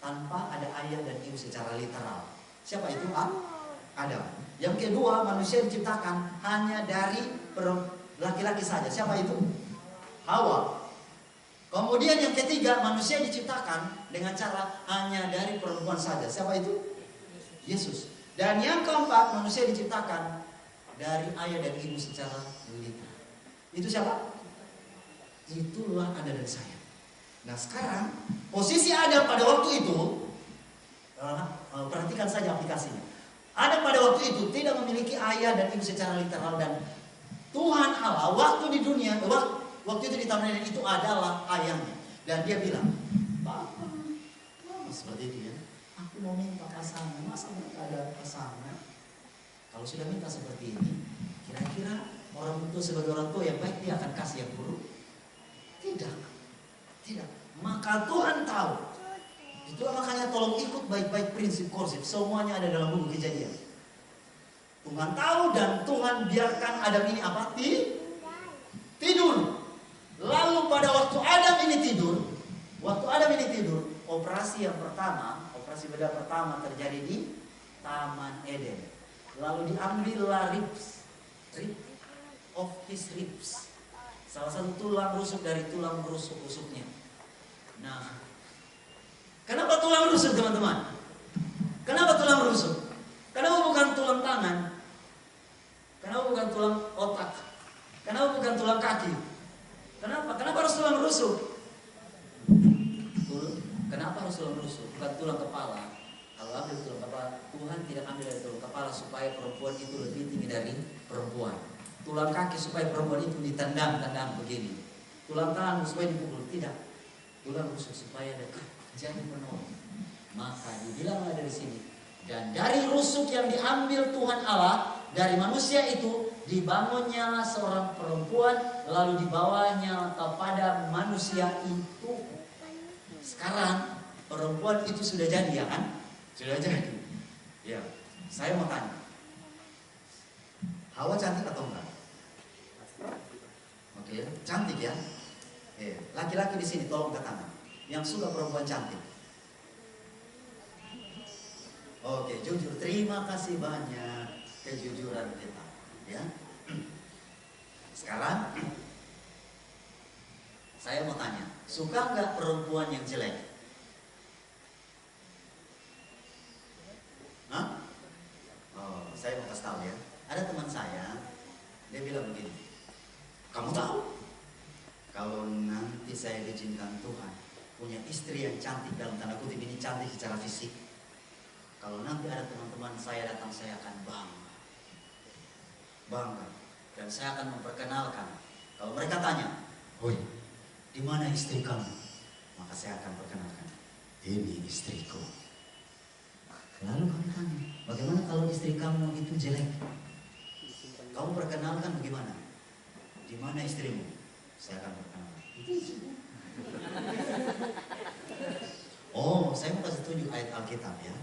tanpa ada ayah dan ibu secara literal. Siapa itu? Adam. Yang kedua, manusia diciptakan hanya dari laki-laki saja. Siapa itu? Hawa. Kemudian yang ketiga, manusia diciptakan dengan cara hanya dari perempuan saja. Siapa itu? Yesus. Dan yang keempat, manusia diciptakan dari ayah dan ibu secara literal. Itu siapa? Itulah Anda dan saya. Nah sekarang posisi Adam pada waktu itu, perhatikan saja aplikasinya. Adam pada waktu itu tidak memiliki ayah dan ibu secara literal, dan Tuhan Allah waktu di dunia, waktu itu di Taman Eden itu adalah ayahnya. Dan dia bilang, Bapak, mama seperti itu ya, aku mau minta pasangan, masa nggak ada pasangan? Kalau sudah minta seperti ini, kira-kira orang tua sebagai orang tua yang baik dia akan kasih yang buruk? Tidak. Maka Tuhan tahu. Itulah makanya tolong ikut baik-baik prinsip korsif. Semuanya ada dalam buku Kejadian. Tuhan tahu dan Tuhan biarkan Adam ini apa? Tidur. Lalu pada waktu Adam ini tidur, operasi bedah pertama terjadi di Taman Eden. Lalu diambillah ribs of his ribs. Salah satu tulang rusuk dari tulang rusuknya. Nah, kenapa tulang rusuk teman-teman? Kenapa tulang rusuk? Kenapa bukan tulang tangan? Kenapa bukan tulang otak? Kenapa bukan tulang kaki? Kenapa harus tulang rusuk? Kenapa harus tulang rusuk? Bukan tulang kepala. Kalau ambil tulang kepala, Tuhan tidak ambil dari tulang kepala supaya perempuan itu lebih tinggi dari perempuan. Tulang kaki supaya perempuan itu ditendang begini. Tulang tangan supaya dipukul, tidak. Tulang rusuk supaya dekat jadi penolong. Maka dibilanglah dari sini, dan dari rusuk yang diambil Tuhan Allah dari manusia itu dibangunnya seorang perempuan, lalu dibawanya kepada manusia itu. Sekarang perempuan itu sudah jadi ya kan? Sudah jadi. Ya, saya mau tanya, Hawa cantik atau enggak? Oke, cantik ya. Laki-laki di sini tolong ke tangan. Yang suka perempuan cantik. Oke, jujur. Terima kasih banyak kejujuran kita. Ya. Sekarang saya mau tanya, suka nggak perempuan yang jelek? Hah? Ada teman saya, dia bilang begini, kamu tahu, kalau nanti saya diizinkan Tuhan punya istri yang cantik, dalam tanda kutip ini cantik secara fisik, kalau nanti ada teman-teman saya datang, saya akan bangga, dan saya akan memperkenalkan. Kalau mereka tanya, "Hoi, di mana istri kamu?" Maka saya akan perkenalkan, "Ini istriku." Lalu kami tanya, "Bagaimana kalau istri kamu itu jelek? Kamu perkenalkan bagaimana? Di mana istrimu?" Saya akan perkenalkan. Oh, saya mau kasih tunjuk ayat Alkitab ya.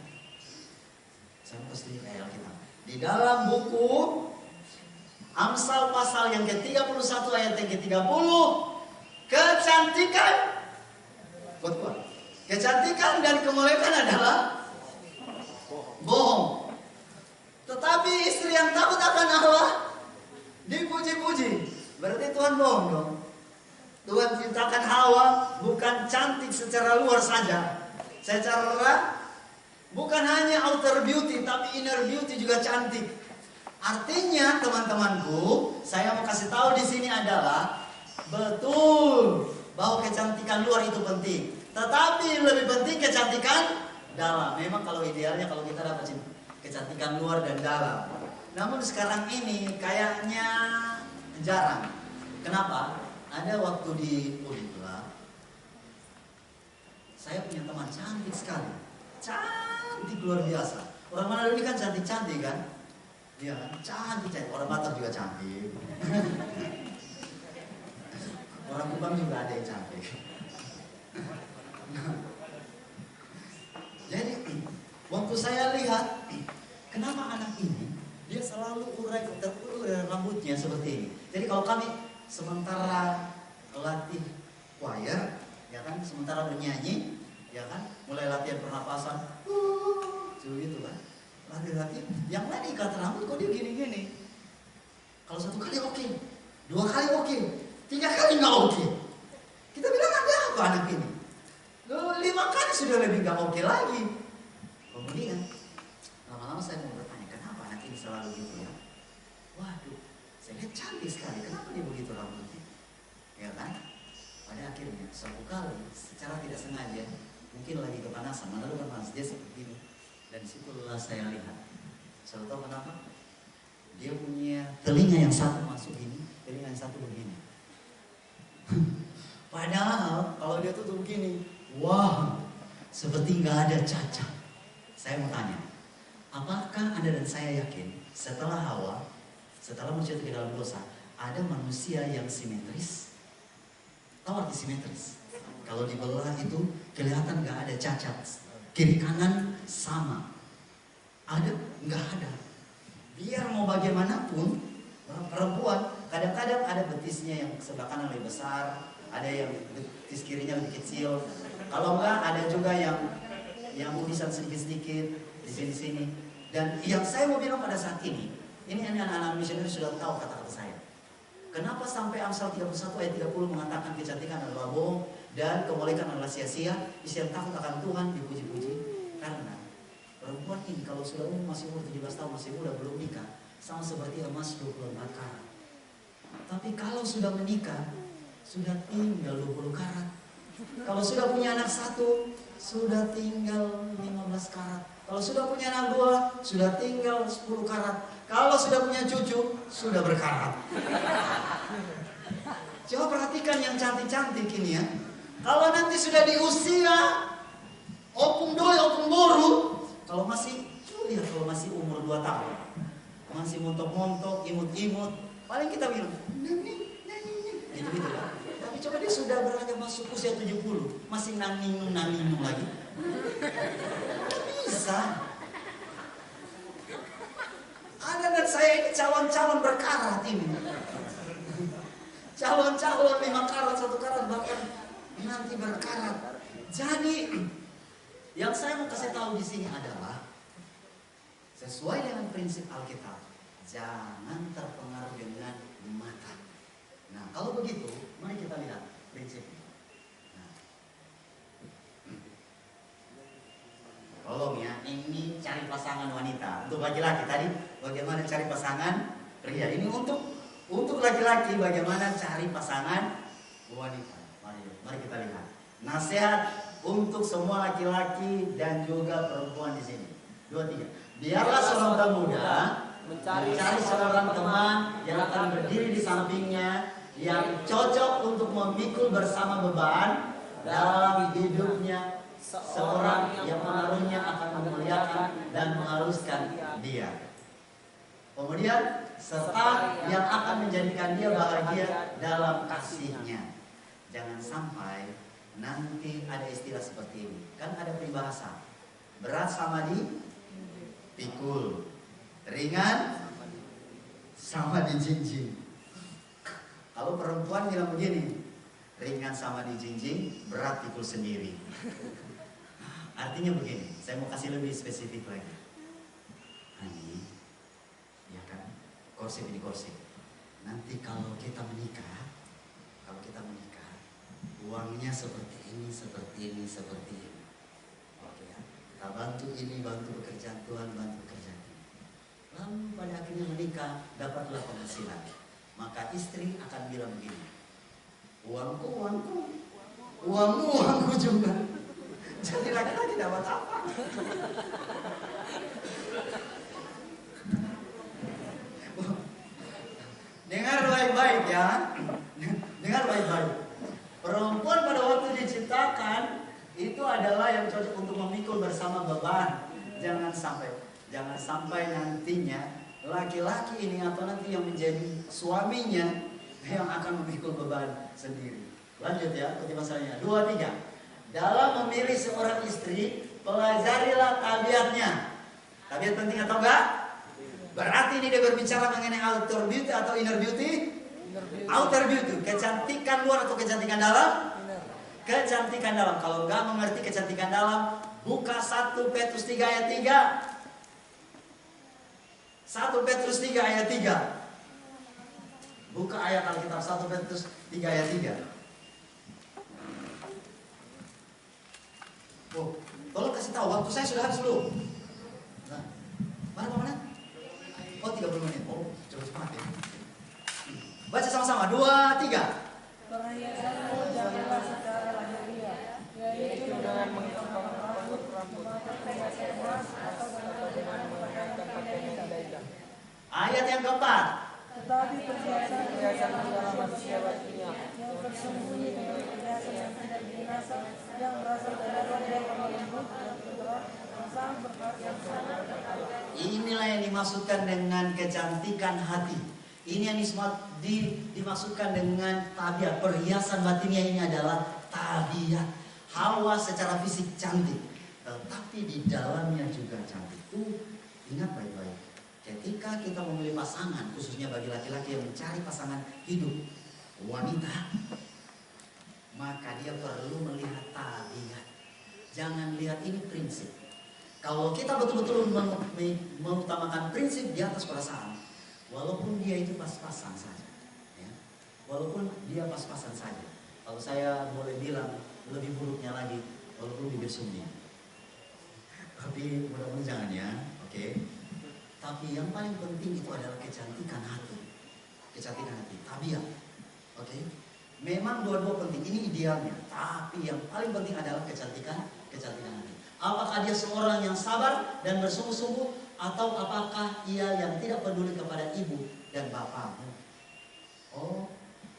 Saya mau kasih tunjuk ayat Alkitab. Di dalam buku Amsal pasal yang ke-31 ayat yang ke-30, kecantikan, kuat. Kecantikan dan kemolekan adalah bohong. Tetapi istri yang takut akan Allah dipuji-puji. Berarti Tuhan bohong dong. Tuhan ciptakan Hawa bukan cantik secara luar saja, secara bukan hanya outer beauty, tapi inner beauty juga cantik. Artinya teman-temanku, saya mau kasih tahu di sini adalah betul bahwa kecantikan luar itu penting, tetapi lebih penting kecantikan dalam. Memang kalau idealnya kalau kita dapat kecantikan luar dan dalam. Namun sekarang ini kayaknya jarang. Kenapa? Ada waktu di Unila, saya punya teman cantik sekali, cantik luar biasa. Orang Manado ini kan cantik-cantik kan? Iya kan? Cantik. Orang Batak juga cantik. Orang Kupang juga ada yang cantik. Jadi waktu saya lihat, kenapa anak ini dia selalu urai rambutnya seperti ini. Jadi kalau kami sementara latih choir, ya kan, sementara bernyanyi, ya kan, mulai latihan pernapasan, gitu kan, latih, yang lain ikat rambut kok dia gini-gini. Kalau 1 kali oke, 2 kali oke, 3 kali nggak oke. Kita bilang ada apa anak ini? 5 kali sudah lebih nggak oke lagi. Kemudian lama-lama saya mau bertanya, kenapa anak ini selalu gitu ya? Waduh, saya lihat cantik sekali, kenapa dia begitu rambutnya? Ya kan? Pada akhirnya, suatu kali secara tidak sengaja, mungkin lagi kepanasan, lalu kan panas, dia seperti ini. Dan disitulah saya lihat, saya tahu kenapa? Dia punya telinga yang satu masuk gini, telinga yang satu begini. Padahal kalau dia tutup begini, wah, seperti nggak ada cacat. Saya mau tanya, apakah Anda dan saya yakin setelah Hawa, setelah menjatuh ke dalam dosa, ada manusia yang simetris? Tahu arti simetris? Kalau dibelah itu kelihatan nggak ada cacat, kiri kanan sama. Ada? Nggak ada. Biar mau bagaimanapun, perempuan kadang-kadang ada betisnya yang sebelah kanan lebih besar, ada yang betis kirinya lebih kecil. Kalau enggak, ada juga yang tulisan sedikit-sedikit di sini-sini. Dan yang saya mau bilang pada saat ini anak-anak misioner sudah tahu kata-kata saya. Kenapa sampai Amsal 31 ayat 30 mengatakan kecantikan adalah bohong dan kemolekan adalah sia-sia, istri yang takut akan Tuhan dipuji-puji. Karena perempuan ini kalau sudah masih umur 17 tahun, masih muda, belum nikah, sama seperti emas 24 karat. Tapi kalau sudah menikah, sudah tinggal 20 karat. Kalau sudah punya anak 1, sudah tinggal 15 karat. Kalau sudah punya anak 2, sudah tinggal 10 karat. Kalau sudah punya cucu, sudah berkarat. Coba perhatikan yang cantik-cantik ini ya. Kalau nanti sudah di usia opung doi, opung boru, kalau masih, coba lihat kalau masih umur 2 tahun, masih montok-montok, imut-imut, paling kita bilang, gitu-gitu lah. Tapi coba dia sudah beranjak masuk usia 70, masih naninung lagi. Bisa. Anda dan saya ini calon-calon berkarat ini. Calon-calon 5 karat, 1 karat, bahkan nanti berkarat. Jadi, yang saya mau kasih tahu di sini adalah sesuai dengan prinsip Alkitab, jangan terpengaruh dengan mata. Nah, kalau begitu, mari kita lihat prinsipnya. Nah, tolong ya, ini cari pasangan wanita. Untuk laki-laki tadi bagaimana cari pasangan pria. Ini untuk laki-laki bagaimana cari pasangan wanita. Mari kita lihat. Nasihat untuk semua laki-laki dan juga perempuan di sini. 2, 3. Biarlah seorang pemuda mencari seorang teman yang akan berdiri di sampingnya, yang cocok untuk memikul bersama beban dalam hidupnya. Seorang yang pengaruhnya akan memuliakan dan menghaluskan dia. Kemudian serta yang akan menjadikan dia bahagia dalam kasihnya. Jangan sampai nanti ada istilah seperti ini. Kan ada peribahasa. Berat sama dipikul, ringan sama dijinjing. Kalau perempuan bilang begini, ringan sama dijinjing, berat pikul sendiri. Artinya begini, saya mau kasih lebih spesifik lagi. Hani, ya kan, korsif ini korsif. Nanti kalau kita menikah, uangnya seperti ini. Oke ya, kita bantu ini, bantu pekerjaan Tuhan, bantu pekerjaan ini. Lalu pada akhirnya menikah, dapatlah penghasilan. Maka istri akan bilang begini, uangmu juga. Jadi laki-laki dapat apa? Dengar baik-baik ya. Dengar baik-baik. Perempuan pada waktu diciptakan itu adalah yang cocok untuk memikul bersama beban. Jangan sampai nantinya laki-laki ini atau nanti yang menjadi suaminya yang akan memikul beban sendiri. Lanjut ya, kutipan selanjutnya. 2, 3. Dalam memilih seorang istri, pelajarilah tabiatnya. Tabiat penting atau enggak? Berarti ini dia berbicara mengenai outer beauty atau inner beauty? Outer beauty, kecantikan luar atau kecantikan dalam? Kecantikan dalam. Kalau enggak mengerti kecantikan dalam, buka 1 Petrus 3 ayat 3. 1 Petrus 3 ayat 3. Buka ayat Alkitab 1 Petrus 3 ayat 3. Oh, tolong kasih tahu, waktu saya sudah habis belum? Nah, berapa menit? Oh, 30 menit. Oh, cepat ya. Baca sama-sama, 2, 3. Perhiasanmu janganlah secara lahiriah, yaitu dengan mengenakan rambut, perhiasan emas, atau dengan mengenakan pakaian yang indah. Ayat yang keempat. Tetapi perhiasan adalah manusia batinnya, yang tersembunyi dari perhiasan yang tidak binasa, yang berasal dari roh yang lembut dan terang, yang sangat berkat, yang sangat berkat. Inilah yang dimaksudkan dengan kecantikan hati. Ini yang dimaksudkan dengan tabiat. Perhiasan batinnya ini adalah tabiat. Hawa secara fisik cantik, tetapi di dalamnya juga cantik. Ingat baik-baik. Ketika kita memilih pasangan, khususnya bagi laki-laki yang mencari pasangan hidup, wanita, maka dia perlu melihat tabiat. Jangan lihat ini prinsip. Kalau kita betul-betul mengutamakan prinsip di atas perasaan, walaupun dia itu pas-pasan saja, ya. Walaupun dia pas-pasan saja. Kalau saya boleh bilang lebih buruknya lagi, walaupun bibir sumnya. Tapi mudah-mudahan jangan ya, oke. Tapi yang paling penting itu adalah kecantikan hati. Kecantikan hati, tabiat. Oke. Memang dua-dua penting, ini idealnya. Tapi yang paling penting adalah kecantikan hati. Apakah dia seorang yang sabar dan bersungguh-sungguh, atau apakah ia yang tidak peduli kepada ibu dan bapakmu? Oh,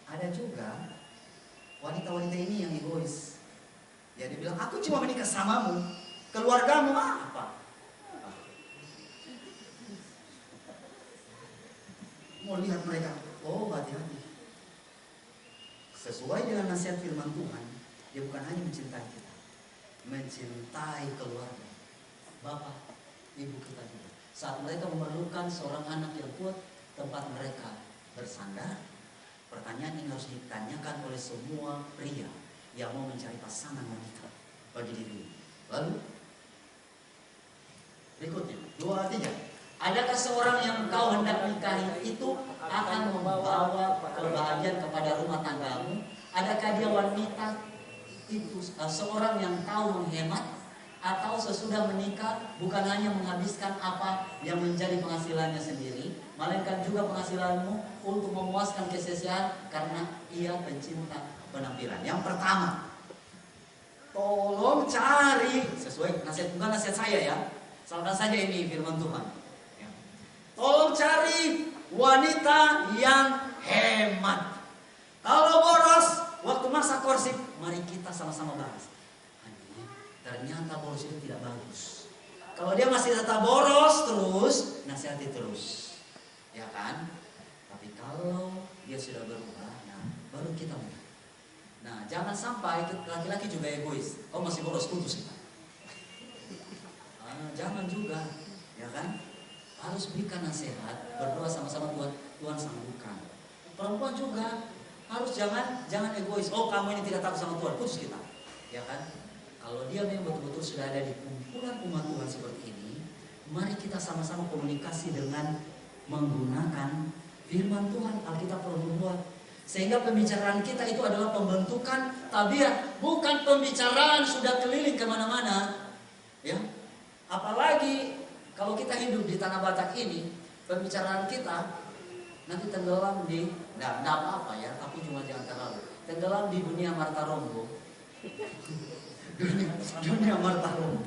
ada juga wanita-wanita ini yang egois. Ya, dia bilang, aku cuma menikah samamu, keluargamu apa? Mau lihat mereka, oh hati-hati. Sesuai dengan nasihat firman Tuhan, dia bukan hanya mencintai kita, mencintai keluarga, bapak, ibu kita juga. Saat mereka memerlukan seorang anak yang kuat, tempat mereka bersandar. Pertanyaan ini harus ditanyakan oleh semua pria yang mau mencari pasangan wanita bagi diri. Lalu berikutnya, 2, 3. Adakah seorang yang kau hendak nikahi itu akan membawa kebahagiaan kepada rumah tanggamu? Adakah dia wanita itu seorang yang tahu menghemat? atau sesudah menikah bukan hanya menghabiskan apa yang menjadi penghasilannya sendiri, melainkan juga penghasilanmu untuk memuaskan kesesiaan karena ia pencinta penampilan. Yang pertama, tolong cari sesuai nasihat, bukan nasihat saya ya, salahkan saja ini firman Tuhan. Tolong cari wanita yang hemat. Kalau boros waktu masa korsif, mari kita sama-sama bahas. Ternyata boros itu tidak bagus. Kalau dia masih tetap boros terus, nasihati terus, ya kan? Tapi kalau dia sudah berubah, nah baru kita mulai. Nah jangan sampai laki-laki juga egois. Oh masih boros, putus kita. Jangan juga, ya kan? Harus berikan nasihat, berdoa sama-sama Tuhan sanggupkan. Perempuan juga harus jangan egois. Oh kamu ini tidak takut sama Tuhan, putus kita, ya kan? Kalau dia memang betul-betul sudah ada di kumpulan umat Tuhan seperti ini, mari kita sama-sama komunikasi dengan menggunakan firman Tuhan, Alkitab perbuatan. Sehingga pembicaraan kita itu adalah pembentukan tabiat, bukan pembicaraan sudah keliling kemana-mana. Ya, apalagi kalau kita hidup di tanah Batak ini, pembicaraan kita nanti tenggelam di, tidak apa-apa ya, tapi cuma jangan terlalu tenggelam di dunia Marta Rombo. dunia Marta Rombo.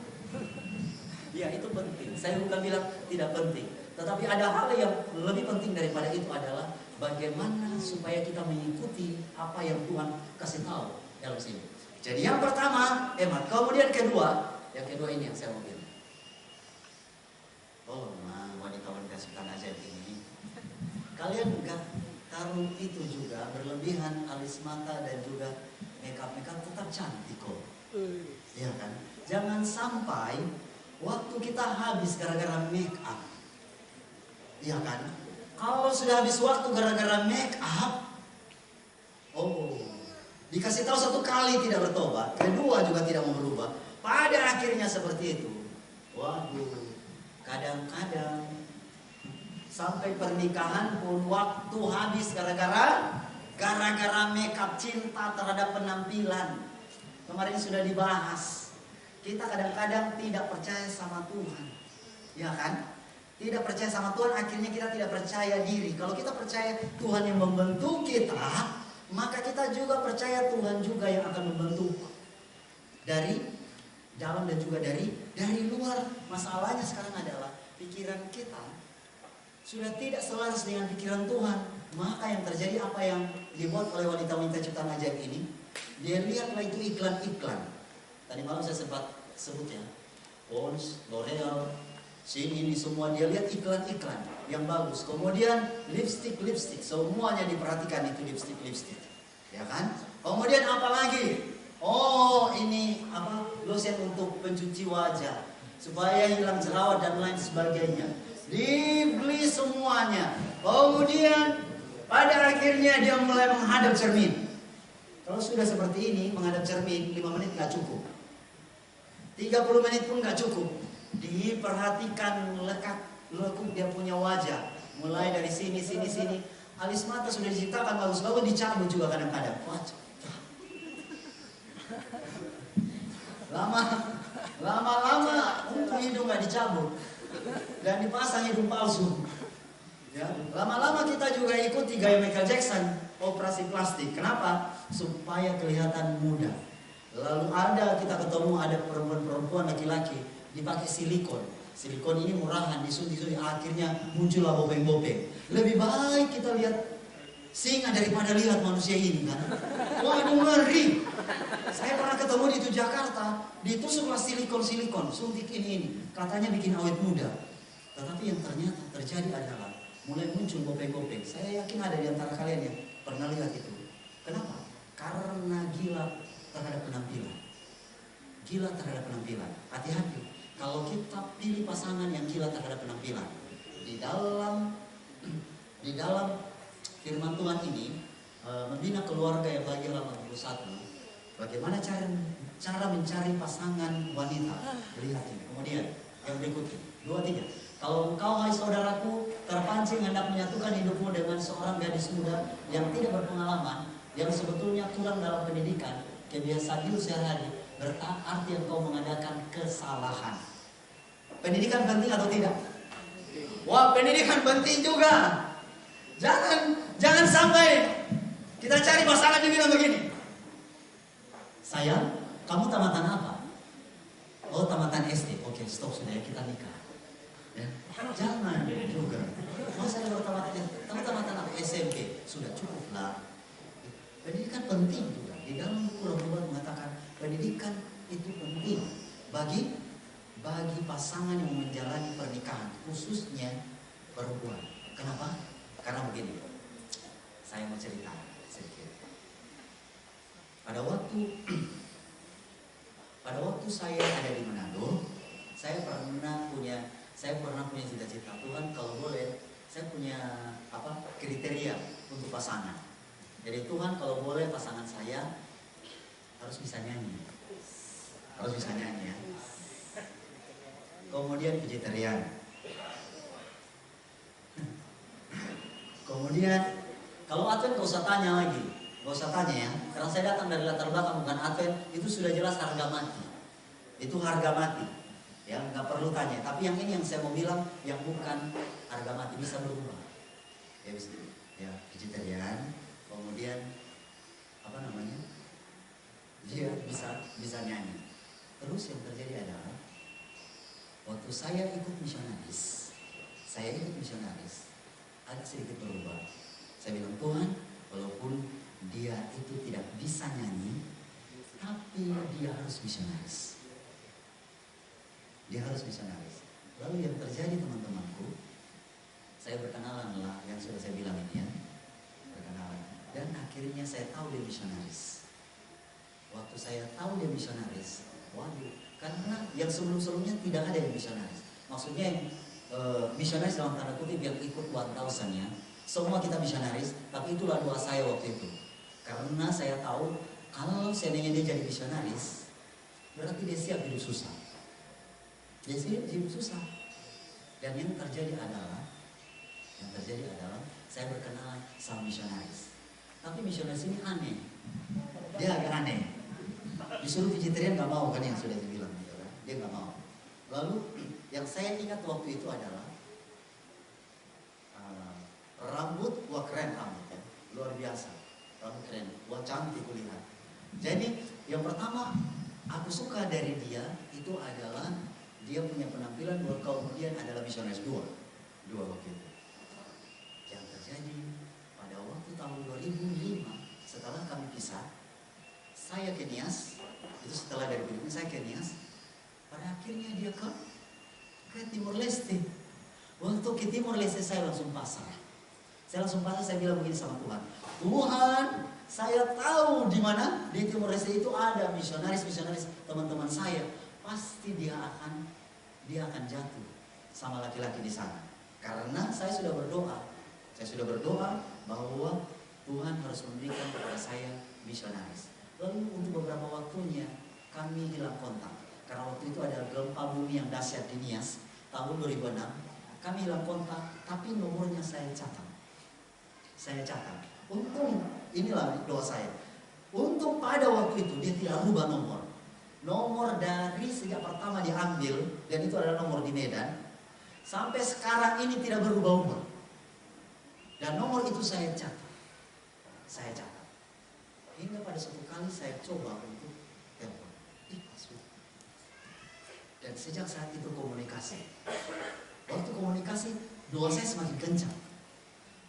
Ya itu penting. Saya bukan bilang tidak penting, tetapi ada hal yang lebih penting daripada itu adalah bagaimana supaya kita mengikuti apa yang Tuhan kasih tahu dalam sini. Jadi yang pertama hemat, kemudian yang kedua ini yang saya mau bilang. Oh, wanita-wanita ciptaan ajaib ini, kalian enggak taruh itu juga berlebihan, alis mata dan juga makeup tetap cantik kok. Iya kan? Jangan sampai waktu kita habis gara-gara make up. Iya kan? Kalau sudah habis waktu gara-gara make up, oh, dikasih tahu satu kali tidak bertobat, kedua juga tidak mau berubah, pada akhirnya seperti itu. Waduh, kadang-kadang sampai pernikahan pun waktu habis gara-gara make up, cinta terhadap penampilan. Kemarin sudah dibahas. Kita kadang-kadang tidak percaya sama Tuhan, ya kan? Tidak percaya sama Tuhan, akhirnya kita tidak percaya diri. Kalau kita percaya Tuhan yang membentuk kita, maka kita juga percaya Tuhan juga yang akan membentuk dari dalam dan juga dari luar. Masalahnya sekarang adalah pikiran kita sudah tidak selaras dengan pikiran Tuhan. Maka yang terjadi apa yang dibuat oleh wanita-wanita ciptaan ajaib ini, dia lihatlah itu iklan-iklan. Tadi malam saya sempat sebut ya, Pond's, L'Oreal, sini ini semua dia lihat iklan-iklan yang bagus. Kemudian lipstick, semuanya diperhatikan itu lipstick, ya kan? Kemudian apa lagi? Oh ini apa? Lotion untuk pencuci wajah supaya hilang jerawat dan lain sebagainya. Dibeli semuanya. Kemudian pada akhirnya dia mulai menghadap cermin. Kalau sudah seperti ini menghadap cermin 5 menit nggak cukup, 30 menit pun nggak cukup. Diperhatikan lekuk dia punya wajah, mulai dari sini, alis mata sudah diciptakan bagus-bagus, dicabut juga kadang-kadang. Lama-lama untuk hidung nggak dicabut dan dipasang hidung palsu. Ya, lama-lama kita juga ikuti gaya Michael Jackson, operasi plastik. Kenapa? Supaya kelihatan muda. Lalu kita ketemu ada perempuan laki-laki dipakai silikon. Silikon ini murahan, disuntik, akhirnya muncullah bopeng-bopeng. Lebih baik kita lihat singa daripada lihat manusia ini kan. Waduh ngeri. Saya pernah ketemu di Jakarta, ditusuklah silikon, suntik ini. Katanya bikin awet muda. Tetapi yang ternyata terjadi adalah mulai muncul bopeng-bopeng. Saya yakin ada di antara kalian yang pernah lihat itu. Kenapa? Karena gila terhadap penampilan. Gila terhadap penampilan. Hati-hati. Kalau kita pilih pasangan yang gila terhadap penampilan, di dalam firman Tuhan ini membina keluarga yang bahagia 81. Bagaimana cara mencari pasangan wanita? Lihat ini. Kemudian yang berikutnya 2-3. Kalau engkau hai saudaraku terpancing hendak menyatukan hidupmu dengan seorang gadis muda yang tidak berpengalaman, yang sebetulnya kurang dalam pendidikan, kebiasaan hidup sehari-hari, berarti engkau mengadakan kesalahan. Pendidikan penting atau tidak? Wah, pendidikan penting juga. Jangan sampai kita cari pasangan dia bilang begini. Sayang, kamu tamatan apa? Oh, tamatan SD. Oke, stop sudah ya, kita nikah. Ya. Jangan juga. Masa ada kamu tamatan apa? SMP. Sudah cukuplah. Pendidikan penting juga. Di dalam buku Roma mengatakan pendidikan itu penting bagi pasangan yang menjalani pernikahan, khususnya perempuan. Kenapa? Karena begini. Saya mau cerita sedikit. Pada waktu saya ada di Manado, saya pernah punya cita-cita, Tuhan kalau boleh, saya punya kriteria untuk pasangan. Jadi Tuhan kalau boleh pasangan saya harus bisa nyanyi, ya. Kemudian vegetarian. Kemudian kalau Advent gak usah tanya lagi. Gak usah tanya ya, karena saya datang dari latar belakang bukan Advent, itu sudah jelas harga mati. Itu harga mati, ya nggak perlu tanya. Tapi yang ini yang saya mau bilang, yang bukan harga mati bisa berubah. Ya bisa, ya vegetarian, kemudian dia bisa nyanyi. Terus yang terjadi adalah waktu saya ikut misionaris, agak sedikit berubah. Saya bilang, Tuhan, walaupun dia itu tidak bisa nyanyi, tapi dia harus misionaris. Lalu yang terjadi teman-temanku, saya berkenalan lah yang sudah saya bilang ini ya, berkenalan. Dan akhirnya saya tahu dia misionaris. Waktu saya tahu dia misionaris, waduh, karena yang sebelumnya tidak ada yang misionaris. Maksudnya yang misionaris dalam tanda kutip yang ikut 1000 ya. Semua kita misionaris, tapi itulah doa saya waktu itu. Karena saya tahu kalau seandainya dia jadi misionaris, berarti dia siap hidup susah. Dan yang terjadi adalah saya berkenalan sama misionaris. Tapi misionaris ini aneh. Dia agak aneh. Disuruh vegetarian nggak mau kan, yang sudah dibilang gitu kan. Dia nggak mau. Lalu yang saya ingat waktu itu adalah rambut, wah keren rambutnya, luar biasa. Rambut keren, wah cantik kulihat. Jadi yang pertama aku suka dari dia itu adalah dia punya penampilan, kemudian adalah misionaris dua waktu itu. Yang terjadi pada waktu tahun 2005 setelah kami pisah, saya ke Nias, itu setelah dari Filipina saya ke Nias. Pada akhirnya dia ke Timor Leste. Waktu ke Timor Leste saya langsung pasrah. Saya bilang begini sama Tuhan. Tuhan, saya tahu di mana di Timor Leste itu ada misionaris teman-teman saya. Pasti dia akan jatuh sama laki-laki di sana. Karena saya sudah berdoa bahwa Tuhan harus memberikan kepada saya misionaris. Lalu untuk beberapa waktunya kami hilang kontak. Karena waktu itu ada gempa bumi yang dahsyat di Nias tahun 2006. Kami hilang kontak, tapi nomornya saya catat. Untung, inilah doa saya. Untung pada waktu itu dia tidak rubah nomor dari sejak pertama diambil, dan itu adalah nomor di Medan, sampai sekarang ini tidak berubah-ubah. Dan nomor itu saya catat. Hingga pada suatu kali saya coba untuk telepon. Dan sejak saat itu komunikasi. Waktu komunikasi, doa saya semakin kencang.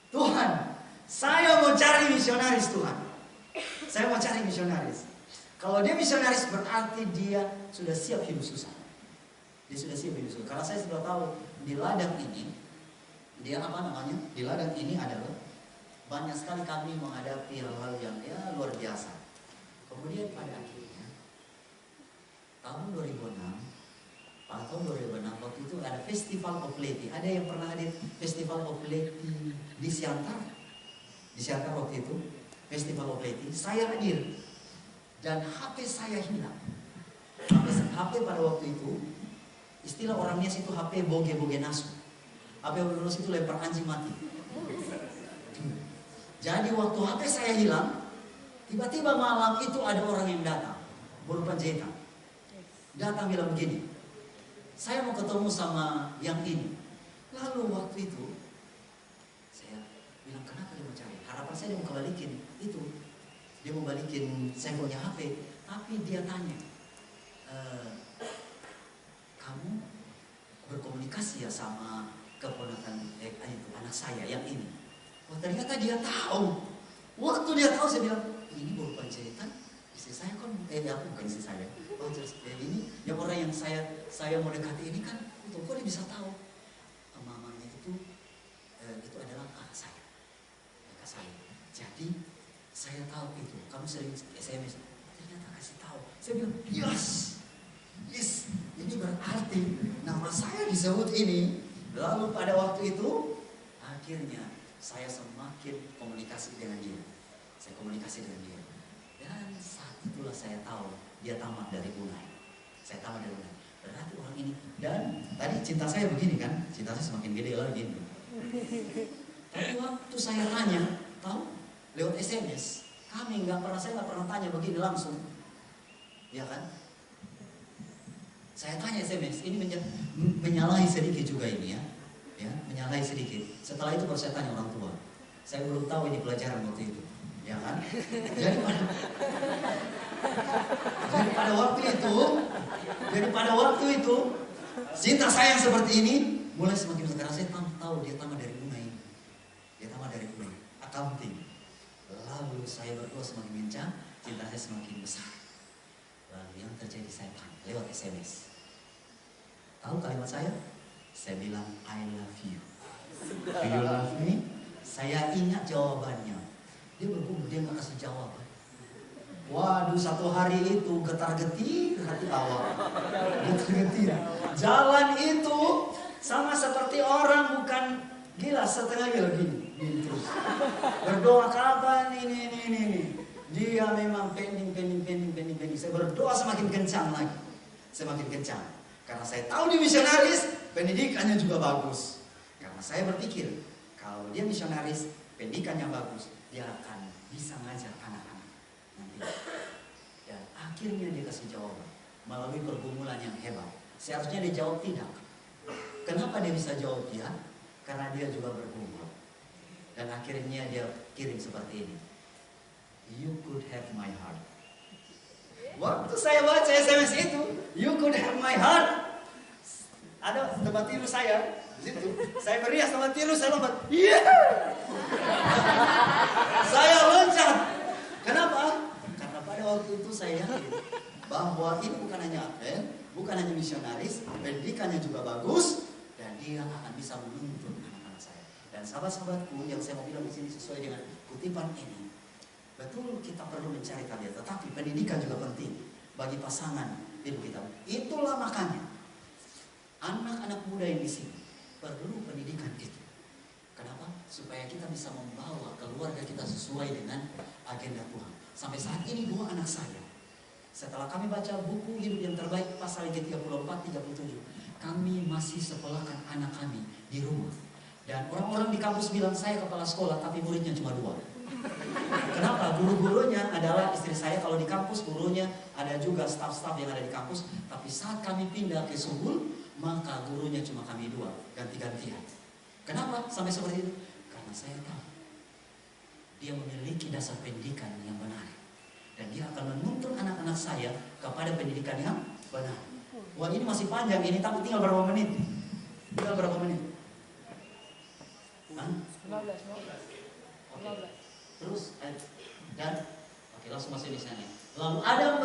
Tuhan, saya mau cari misionaris, Tuhan. Saya mau cari misionaris. Kalau dia misionaris berarti dia sudah siap hidup susah. Karena saya sudah tahu di ladang ini, di ladang ini adalah banyak sekali kami menghadapi hal-hal yang luar biasa. Kemudian pada akhirnya tahun 2006 waktu itu ada Festival of Leti. Ada yang pernah hadir Festival of Leti di Siantar? Di Siantar waktu itu Festival of Leti, saya hadir. Dan HP saya hilang. HP pada waktu itu, istilah orangnya itu HP boge-boge nasu. HP boge nasu itu lempar anjing mati. Jadi waktu HP saya hilang, tiba-tiba malam itu ada orang yang datang, berupa penjahit. datang bilang begini, saya mau ketemu sama yang ini. Lalu waktu itu saya bilang, kenapa dia mau cari? Harapan saya dia mau kembalikin itu. Dia mau balikin saya punya HP. Tapi dia tanya, kamu berkomunikasi ya sama keponakan itu anak saya yang ini? Wah, ternyata dia tahu. Waktu dia tahu saya bilang, ini bukan cerita istri saya kan, aku bukan istri saya. Oh, ini yang orang yang saya mau dekati ini kan, itu kok dia bisa tahu? Mamanya itu adalah kakak saya. Jadi saya tahu itu. Kamu sering SMS. Ternyata kasih tahu. Saya bilang, yes, ini berarti nama saya disebut ini. Lalu pada waktu itu, akhirnya saya semakin komunikasi dengan dia. Saya komunikasi dengan dia. Dan saat itulah saya tahu dia tamat dari Brunei. Saya tamat dari Brunei. Berarti orang ini. Dan tadi cinta saya begini kan. Cinta saya semakin gede lagi. Tapi waktu saya tanya, tahu? Lewat SMS. Saya nggak pernah tanya begini langsung. Ya kan? Saya tanya SMS. Ini menyalahi sedikit juga ini ya. Ya, menyalahi sedikit. Setelah itu baru saya tanya orang tua. Saya belum tahu ini pelajaran waktu itu. Ya kan? Jadi pada waktu itu cinta saya yang seperti ini mulai semakin besar. Saya tahu dia tamat dari Brunei. Accounting. Lalu saya berdua semakin kencang, cinta saya semakin besar. Lalu yang terjadi saya tanya lewat SMS. Tahu kalimat saya? Saya bilang I love you. Do you love me? Saya ingat jawabannya. Dia bergumul, dia nggak kasih jawaban. Waduh, satu hari itu getar-getir hati awal. Getar-getir. Jalan itu sama seperti orang bukan gila, setengah gila gini terus. Berdoa kapan ini. Dia memang pending. Saya berdoa semakin kencang lagi. Semakin kencang. Karena saya tahu dia misionaris, pendidikannya juga bagus. Karena saya berpikir, kalau dia misionaris, pendidikannya bagus, dia akan bisa ngajar anak-anak nanti. Dan akhirnya dia kasih jawaban melalui pergumulan yang hebat. Seharusnya dia jawab tidak. Kenapa dia bisa jawab ya? Karena dia juga bergumul. Dan akhirnya dia kirim seperti ini. You could have my heart. Waktu saya baca SMS itu, you could have my heart. Ada tempat tidur saya di situ. Saya berias tempat tidur, saya lompat. Iya. Saya loncat. Kenapa? Karena pada waktu itu saya yakin bahwa ini bukan hanya Advent, bukan hanya misionaris, pendidikannya juga bagus, dan dia akan bisa menuntun anak-anak saya. Dan sahabat-sahabatku yang saya mau bilang di sini sesuai dengan kutipan ini, betul kita perlu mencari tabiat, tetapi pendidikan juga penting bagi pasangan hidup kita. Itulah makanya anak-anak muda yang di sini perlu pendidikan itu. Kenapa? Supaya kita bisa membawa keluarga kita sesuai dengan agenda Tuhan. Sampai saat ini 2 anak saya, setelah kami baca buku Hidup yang Terbaik pasal yang ke-34-37, kami masih sekolahkan anak kami di rumah. Dan orang-orang di kampus bilang saya kepala sekolah, tapi muridnya cuma 2. Kenapa? Guru-gurunya adalah istri saya. Kalau di kampus gurunya ada juga staf-staf yang ada di kampus. Tapi saat kami pindah ke Subul, maka gurunya cuma kami 2, ganti-gantian. Kenapa sampai seperti itu? Karena saya tahu dia memiliki dasar pendidikan yang benar, dan dia akan menuntun anak-anak saya kepada pendidikan yang benar. Wah, ini masih panjang ini, tapi tinggal berapa menit? Hah? 15. Oke. Terus dan oke, langsung masuk di sana. Lalu Adam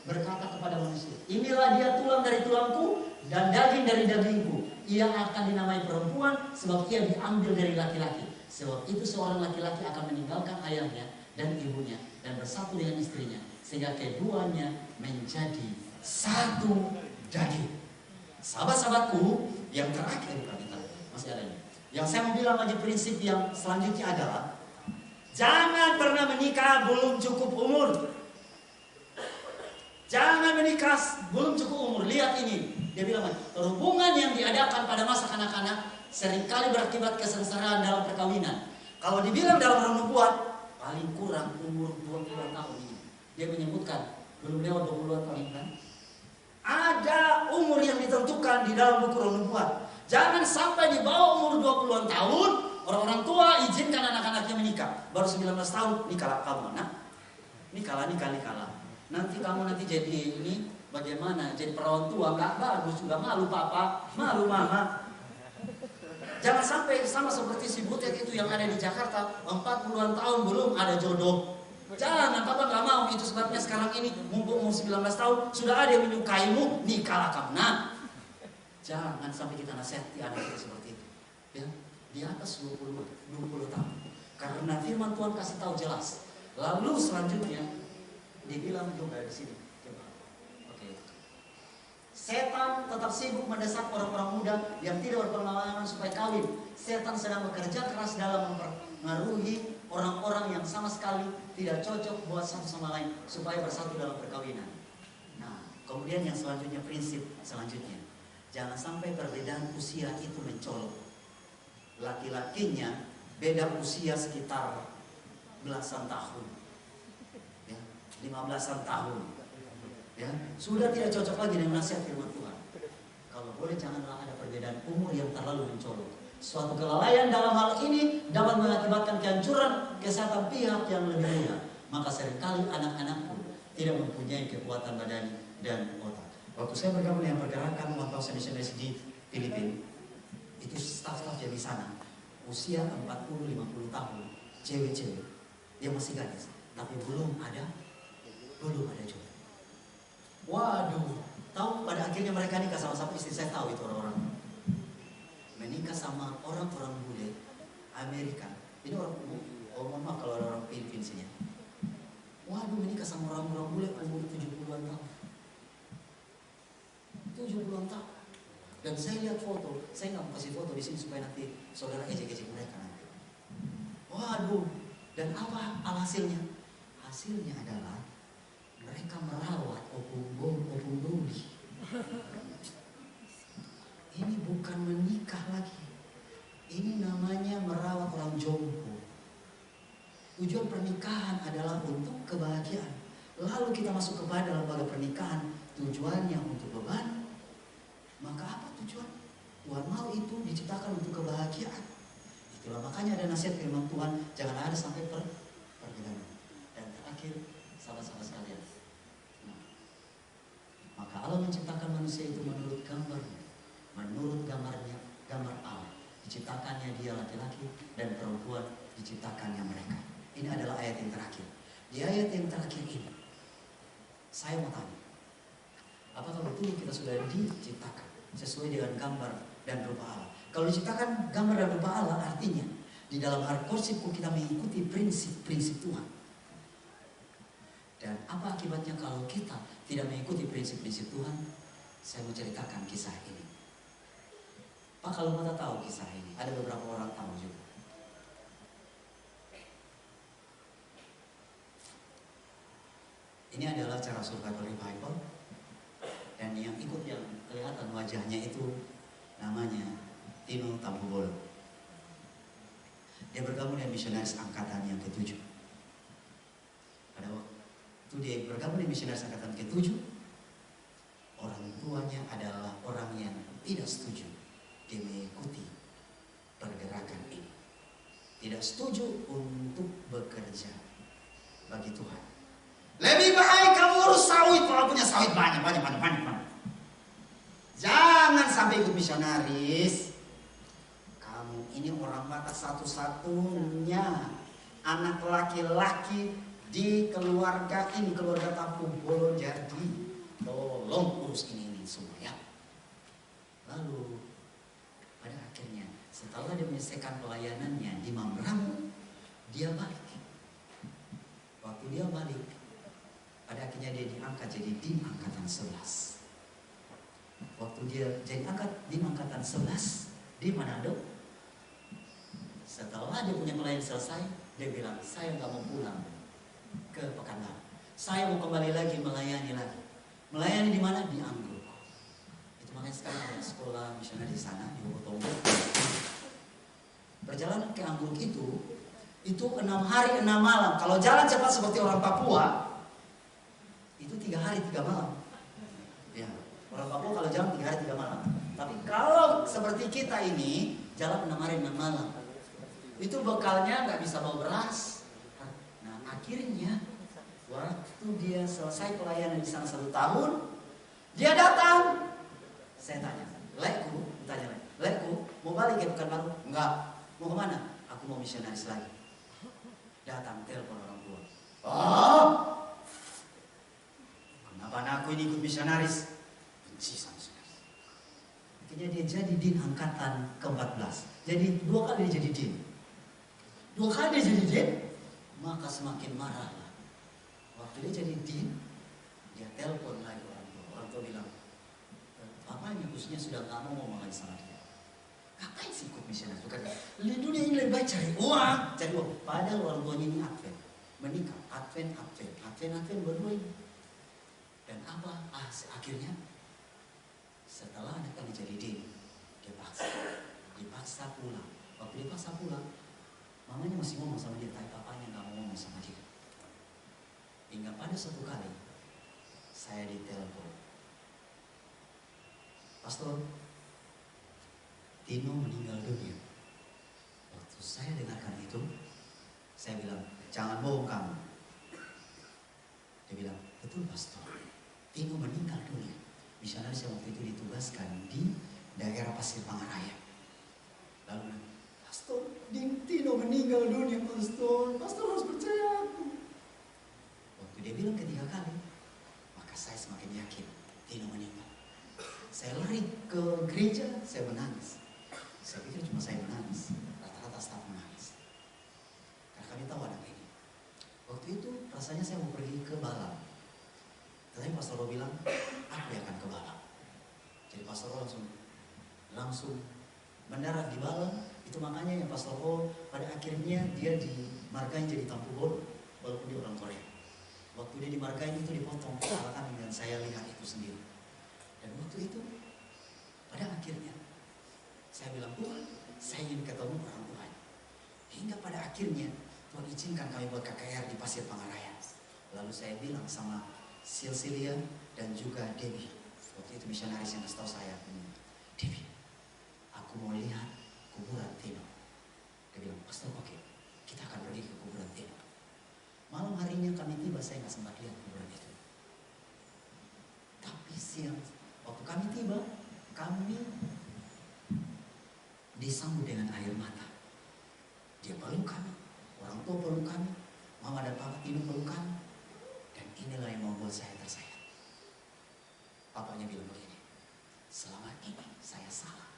berkata kepada manusia, inilah dia tulang dari tulangku dan daging dari dagingku. Ia akan dinamai perempuan sebab ia diambil dari laki-laki. Sebab itu seorang laki-laki akan meninggalkan ayahnya dan ibunya dan bersatu dengan istrinya, sehingga keduanya menjadi satu daging. Sahabat-sahabatku, yang terakhir masih ada ini. Yang saya mau bilang lagi, prinsip yang selanjutnya adalah jangan pernah menikah belum cukup umur. Jangan menikah belum cukup umur. Lihat ini, dia bilang, hubungan yang diadakan pada masa kanak-kanak seringkali berakibat kesengsaraan dalam perkawinan. Kalau dibilang dalam Roh Nubuat, paling kurang umur 20 tahun ini. Dia menyebutkan belum lewat 20 tahun kan? Ada umur yang ditentukan di dalam buku Roh Nubuat. Jangan sampai di bawah umur 20-an tahun orang-orang tua izinkan anak-anaknya menikah. Baru 19 tahun nikahlah kamu nak. Nikahlah. Nanti kamu jadi ini bagaimana? Jadi perawan tua nggak bagus, nggak malu papa, malu mama. Jangan sampai sama seperti si butet itu yang ada di Jakarta, 40-an tahun belum ada jodoh. Jangan, papa nggak mau. Itu sebabnya sekarang ini mumpung umur 19 tahun sudah ada yang menyukaimu, nikahlah kamu nak. Jangan sampai kita nasihati anak kita seperti itu. Ya, di atas 20 tahun. Karena firman Tuhan kasih tahu jelas. Lalu selanjutnya dibilang juga di sini. Coba. Oke. Setan tetap sibuk mendesak orang-orang muda yang tidak berpengalaman supaya kawin. Setan sedang bekerja keras dalam mempengaruhi orang-orang yang sama sekali tidak cocok buat satu sama lain supaya bersatu dalam perkawinan. Nah, kemudian yang selanjutnya, prinsip selanjutnya, jangan sampai perbedaan usia itu mencolok. Laki-lakinya beda usia sekitar belasan tahun, ya, 15-an tahun, ya, sudah tidak cocok lagi dengan nasihat firman Tuhan. Kalau boleh janganlah ada perbedaan umur yang terlalu mencolok. Suatu kelalaian dalam hal ini dapat mengakibatkan kehancuran kesehatan pihak yang lebih muda. Maka seringkali anak-anak pun tidak mempunyai kekuatan badan dan otak. Waktu saya bergabung dengan pergerakan 1000 Missionaries di Filipina, itu staf-staf yang di sana usia 40-50 tahun, cewek-cewek, dia masih gadis, tapi belum ada jodoh. Waduh, tahu pada akhirnya mereka nikah sama-sama. Istri saya tahu itu orang-orang menikah sama orang-orang bule Amerika. Ini orang maaf kalau orang Filipina sini. Waduh, menikah sama orang-orang bule umur 70-an tahun. 70-an tahun. Dan saya lihat foto, saya nggak mau kasih foto di sini supaya nanti saudara ejek-ejek mereka nanti. Waduh, dan apa hasilnya? Hasilnya adalah mereka merawat opung duli. Ini bukan menikah lagi. Ini namanya merawat orang jompo. Tujuan pernikahan adalah untuk kebahagiaan. Lalu kita masuk kepada lembaga pernikahan, tujuannya untuk beban. Maka apa tujuan? Tuhan mau itu diciptakan untuk kebahagiaan. Itulah makanya ada nasihat firman Tuhan, jangan ada sampai perbedaan. Dan terakhir, sahabat-sahabat sekalian. Maka Allah menciptakan manusia itu menurut gambarnya. Menurut gambar Allah. Diciptakannya dia laki-laki dan perempuan diciptakannya mereka. Ini adalah ayat yang terakhir. Di ayat yang terakhir ini, saya mau tanya, apakah betul kita sudah diciptakan sesuai dengan gambar dan rupa Allah? Kalau diciptakan gambar dan rupa Allah, artinya di dalam Al-Qur'anku kita mengikuti prinsip-prinsip Tuhan. Dan apa akibatnya kalau kita tidak mengikuti prinsip-prinsip Tuhan? Saya mau ceritakan kisah ini. Pak, kalau mau tahu kisah ini, ada beberapa orang tahu juga. Ini adalah cara Survival Revival. Dan yang ikut yang kelihatan wajahnya itu namanya Tino Tambubolo. Dia bergabung dengan misionaris angkatan yang ke-7. Pada waktu dia bergabung dengan misionaris angkatan ke-7, orang tuanya adalah orang yang tidak setuju dia mengikuti pergerakan ini. Tidak setuju untuk bekerja bagi Tuhan. Lebih baik kamu urus sawit, kalau punya sawit banyak. Jangan sampai ikut misionaris. Kamu ini orang Batak satu-satunya anak laki-laki di keluarga ini, keluarga Tambubolo. Jadi tolong urus ini semua ya. Lalu pada akhirnya setelah dia menyelesaikan pelayanannya di Mambramo, dia balik. Waktu dia balik, pada akhirnya dia diangkat jadi Dim Angkatan 11. Waktu dia jadi angkat Dim Angkatan 11 di Manado, setelah dia punya pelayanan selesai, dia bilang, saya nggak mau pulang ke Pekanbaru. Saya mau kembali lagi melayani lagi. Melayani di mana? Di Anggrek. Itu makanya sekarang ada sekolah misionaris di sana di Bogotongo. Perjalanan ke Anggrek itu 6 hari 6 malam. Kalau jalan cepat seperti orang Papua, itu 3 hari 3 malam. Ya. Orang Papua kalau jalan 3 hari 3 malam. Tapi kalau seperti kita ini, jalan 6 hari 6 malam. Itu bekalnya nggak bisa bawa beras. Nah akhirnya waktu dia selesai pelayanan di sana 1 tahun, dia datang. Saya tanya, Lekku, mau balik ya Pekanbaru? Enggak. Mau kemana? Aku mau misionaris lagi. Datang telepon orang tua. Oh, kenapa aku ini ikut misionaris? Benci sama misionaris. Akhirnya dia jadi din angkatan ke-14. Jadi 2 kali dia jadi din. 2 kali dia jadi din, maka semakin marah. Waktu dia jadi din, dia telepon lagi orang tua. Orang tua bilang, papanya khususnya sudah nggak mau ngomong lagi sama dia. Ngapain sih ikut misionaris? Bukan di dunia ini lebih baik cari uang. Padahal orang tuanya ini Advent, menikah, Advent berdua ini. Dan apa? Akhirnya setelah anak kami jadi din, dipaksa pulang. Waktu dipaksa pulang, mamanya masih ngomong sama dia, tapi papanya nggak mau ngomong sama dia. Hingga pada suatu kali saya ditelepon, Pastor, Tino meninggal dunia. Waktu saya dengarkan itu, saya bilang, jangan bohong kamu. Dia bilang, betul Pastor, Tino meninggal dunia. Misionaris yang waktu itu ditugaskan di daerah Pasir Pangaraya. Lalu, Pastor, Tino meninggal dunia, Pastor harus percaya aku. Waktu dia bilang ketiga kali, maka saya semakin yakin Tino meninggal. Saya lari ke gereja, saya menangis. Saya pikir cuma saya menangis, rata-rata staf menangis. Karena kami tahu anak ini. Waktu itu rasanya saya mau pergi ke Balam. Tetapi Pastor Ro bilang, aku yang akan ke Balam. Jadi Pastor Ro langsung mendarat di Balam. Itu makanya yang Pastor Ro pada akhirnya dia dimargain jadi Tampu Bodo, walaupun dia orang Korea. Waktu dia dimargain itu dipotong kepala kami dan saya lihat itu sendiri. Dan waktu itu pada akhirnya saya bilang, Tuhan, saya ingin ketemu orang Tuhan. Hingga pada akhirnya Tuhan izinkan kami buat KKR di Pasir Pangaraya. Lalu saya bilang sama Silsilia dan juga Debbie, waktu itu misionaris yang kasih tahu saya, Debbie, aku mau lihat kuburan Tino. Dia bilang, Pastor, oke, kita akan pergi ke kuburan Tino. Malam harinya kami tiba, saya nggak sempat lihat kuburan itu. Tapi siang, waktu kami tiba, kami disambut dengan air mata. Dia peluk kami, orang tua peluk kami, mama dan papa Tino peluk kami. Dan inilah yang membuat saya tersayang. Papanya bilang begini, selama ini saya salah.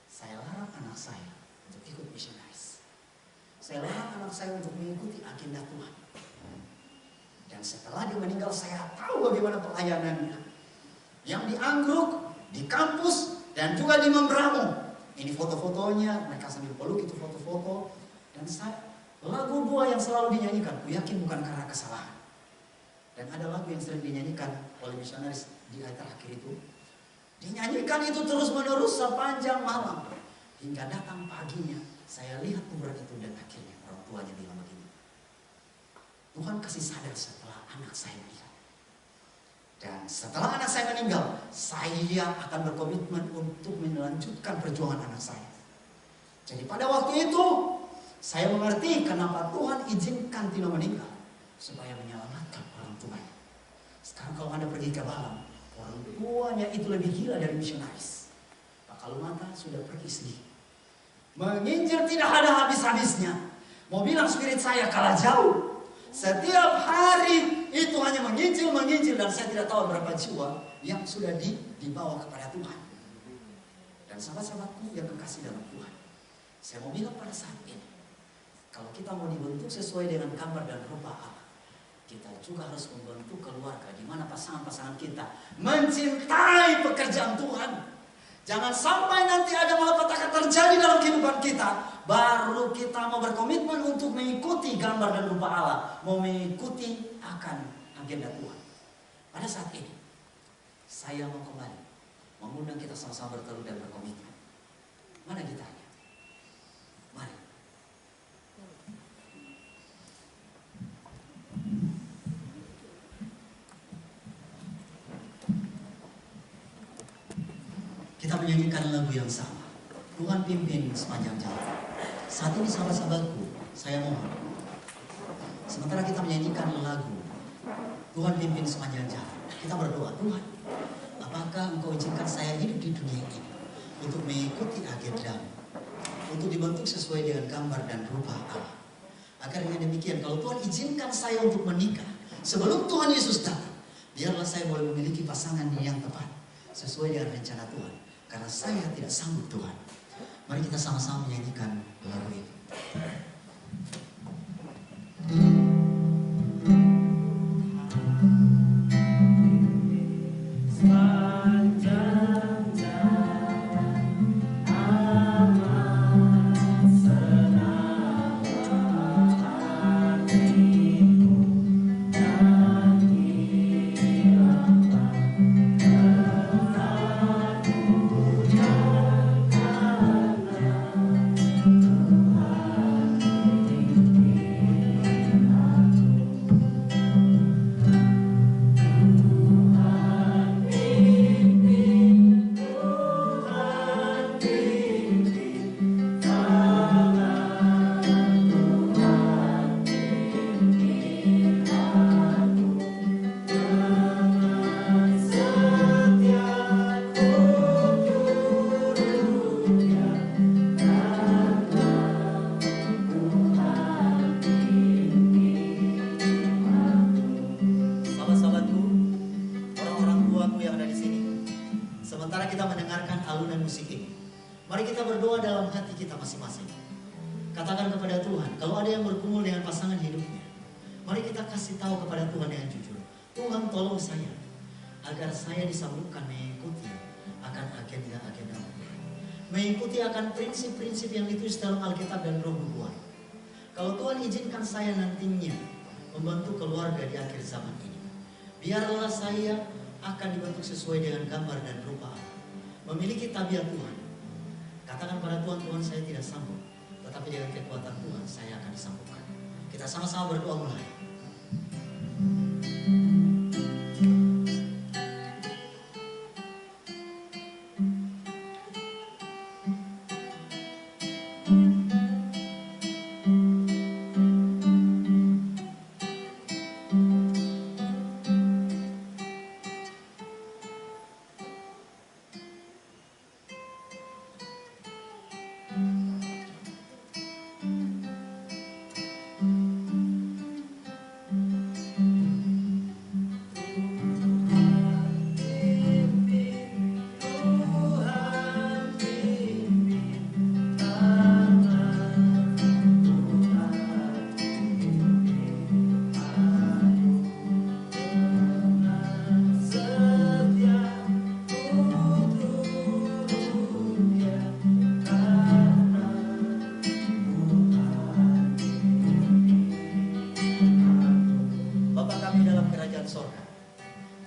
Saya larang anak saya untuk ikut misionaris. Saya larang anak saya untuk mengikuti agenda Tuhan. Dan setelah dia meninggal, saya tahu bagaimana pelayanannya. Yang di Anggruk, di kampus, dan juga di Membramo. Ini foto-fotonya, mereka sambil peluk, itu foto-foto. Dan lagu 2 yang selalu dinyanyikan, ku yakin bukan karena kesalahan. Dan ada lagu yang sering dinyanyikan oleh misionaris di ayat terakhir itu. Dinyanyikan itu terus-menerus sepanjang malam. Hingga datang paginya, saya lihat kuburan itu dan akhirnya orang tuanya bilang begini. Tuhan kasih sadar setelah anak saya meninggal. Dan setelah anak saya meninggal, saya akan berkomitmen untuk melanjutkan perjuangan anak saya. Jadi pada waktu itu, saya mengerti kenapa Tuhan izinkan Tino meninggal. Supaya menyelamatkan orang tuanya. Sekarang kalau Anda pergi ke Balam, orang tuanya itu lebih gila dari misionaris. Pak Kalumata sudah pergi sedih. Menginjil tidak ada habis-habisnya. Mau bilang spirit saya kalah jauh. Setiap hari itu hanya menginjil dan saya tidak tahu berapa jiwa yang sudah dibawa kepada Tuhan. Dan sahabat-sahabatku yang kekasih dalam Tuhan, saya mau bilang pada saat ini, kalau kita mau dibentuk sesuai dengan gambar dan rupa Allah, kita juga harus membentuk keluarga di mana pasangan-pasangan kita mencintai pekerjaan Tuhan. Jangan sampai nanti ada malapetaka terjadi dalam kehidupan kita, baru kita mau berkomitmen untuk mengikuti gambar dan rupa Allah, mau mengikuti akan agenda Tuhan. Pada saat ini, saya mau kembali mengundang kita sama-sama berteduh dan berkomitmen. Mana gitarnya? Mari. menyanyikan lagu yang sama. Tuhan pimpin sepanjang jalan. Saat ini sahabat-sahabatku, saya mohon, sementara kita menyanyikan lagu Tuhan pimpin sepanjang jalan, kita berdoa, Tuhan, apakah Engkau izinkan saya hidup di dunia ini untuk mengikuti agenda, untuk dibentuk sesuai dengan gambar dan rupa Allah. Agar dengan demikian, kalau Tuhan izinkan saya untuk menikah sebelum Tuhan Yesus datang, biarlah saya boleh memiliki pasangan yang tepat sesuai dengan rencana Tuhan. Karena saya tidak sanggup, Tuhan. Mari kita sama-sama menyanyikan lagu ini. Mengikuti akan prinsip-prinsip yang ditulis dalam Alkitab dan Roh Nubuat. Kalau Tuhan izinkan saya nantinya membentuk keluarga di akhir zaman ini, biarlah saya akan dibentuk sesuai dengan gambar dan rupa Allah, memiliki tabiat Tuhan. Katakan pada Tuhan, Tuhan saya tidak sanggup, tetapi dengan kekuatan Tuhan saya akan disanggupkan. Kita sama-sama berdoa mulai.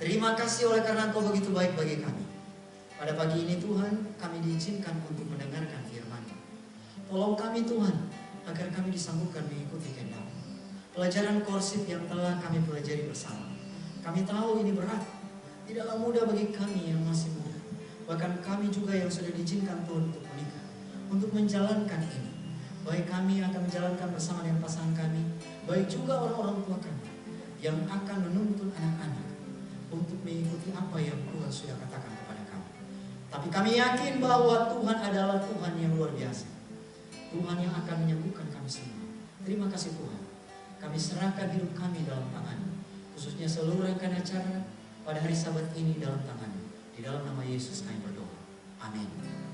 Terima kasih oleh karena Engkau begitu baik bagi kami. Pada pagi ini Tuhan, kami diizinkan untuk mendengarkan firman-Mu. Tolong kami Tuhan, agar kami disanggupkan mengikuti kehendak-Mu. Pelajaran korsif yang telah kami pelajari bersama, kami tahu ini berat, tidaklah mudah bagi kami yang masih muda. Bahkan kami juga yang sudah diizinkan Tuhan untuk menikah, untuk menjalankan ini. Baik kami akan menjalankan bersama dengan pasangan kami, baik juga orang-orang tua kami yang akan menuntun anak-anak untuk mengikuti apa yang Tuhan sudah katakan kepada kami. Tapi kami yakin bahwa Tuhan adalah Tuhan yang luar biasa, Tuhan yang akan menyembuhkan kami semua. Terima kasih Tuhan. Kami serahkan hidup kami dalam tangan-Mu, khususnya seluruh rangkaian acara pada hari Sabat ini dalam tangan-Mu. Di dalam nama Yesus kami berdoa. Amin.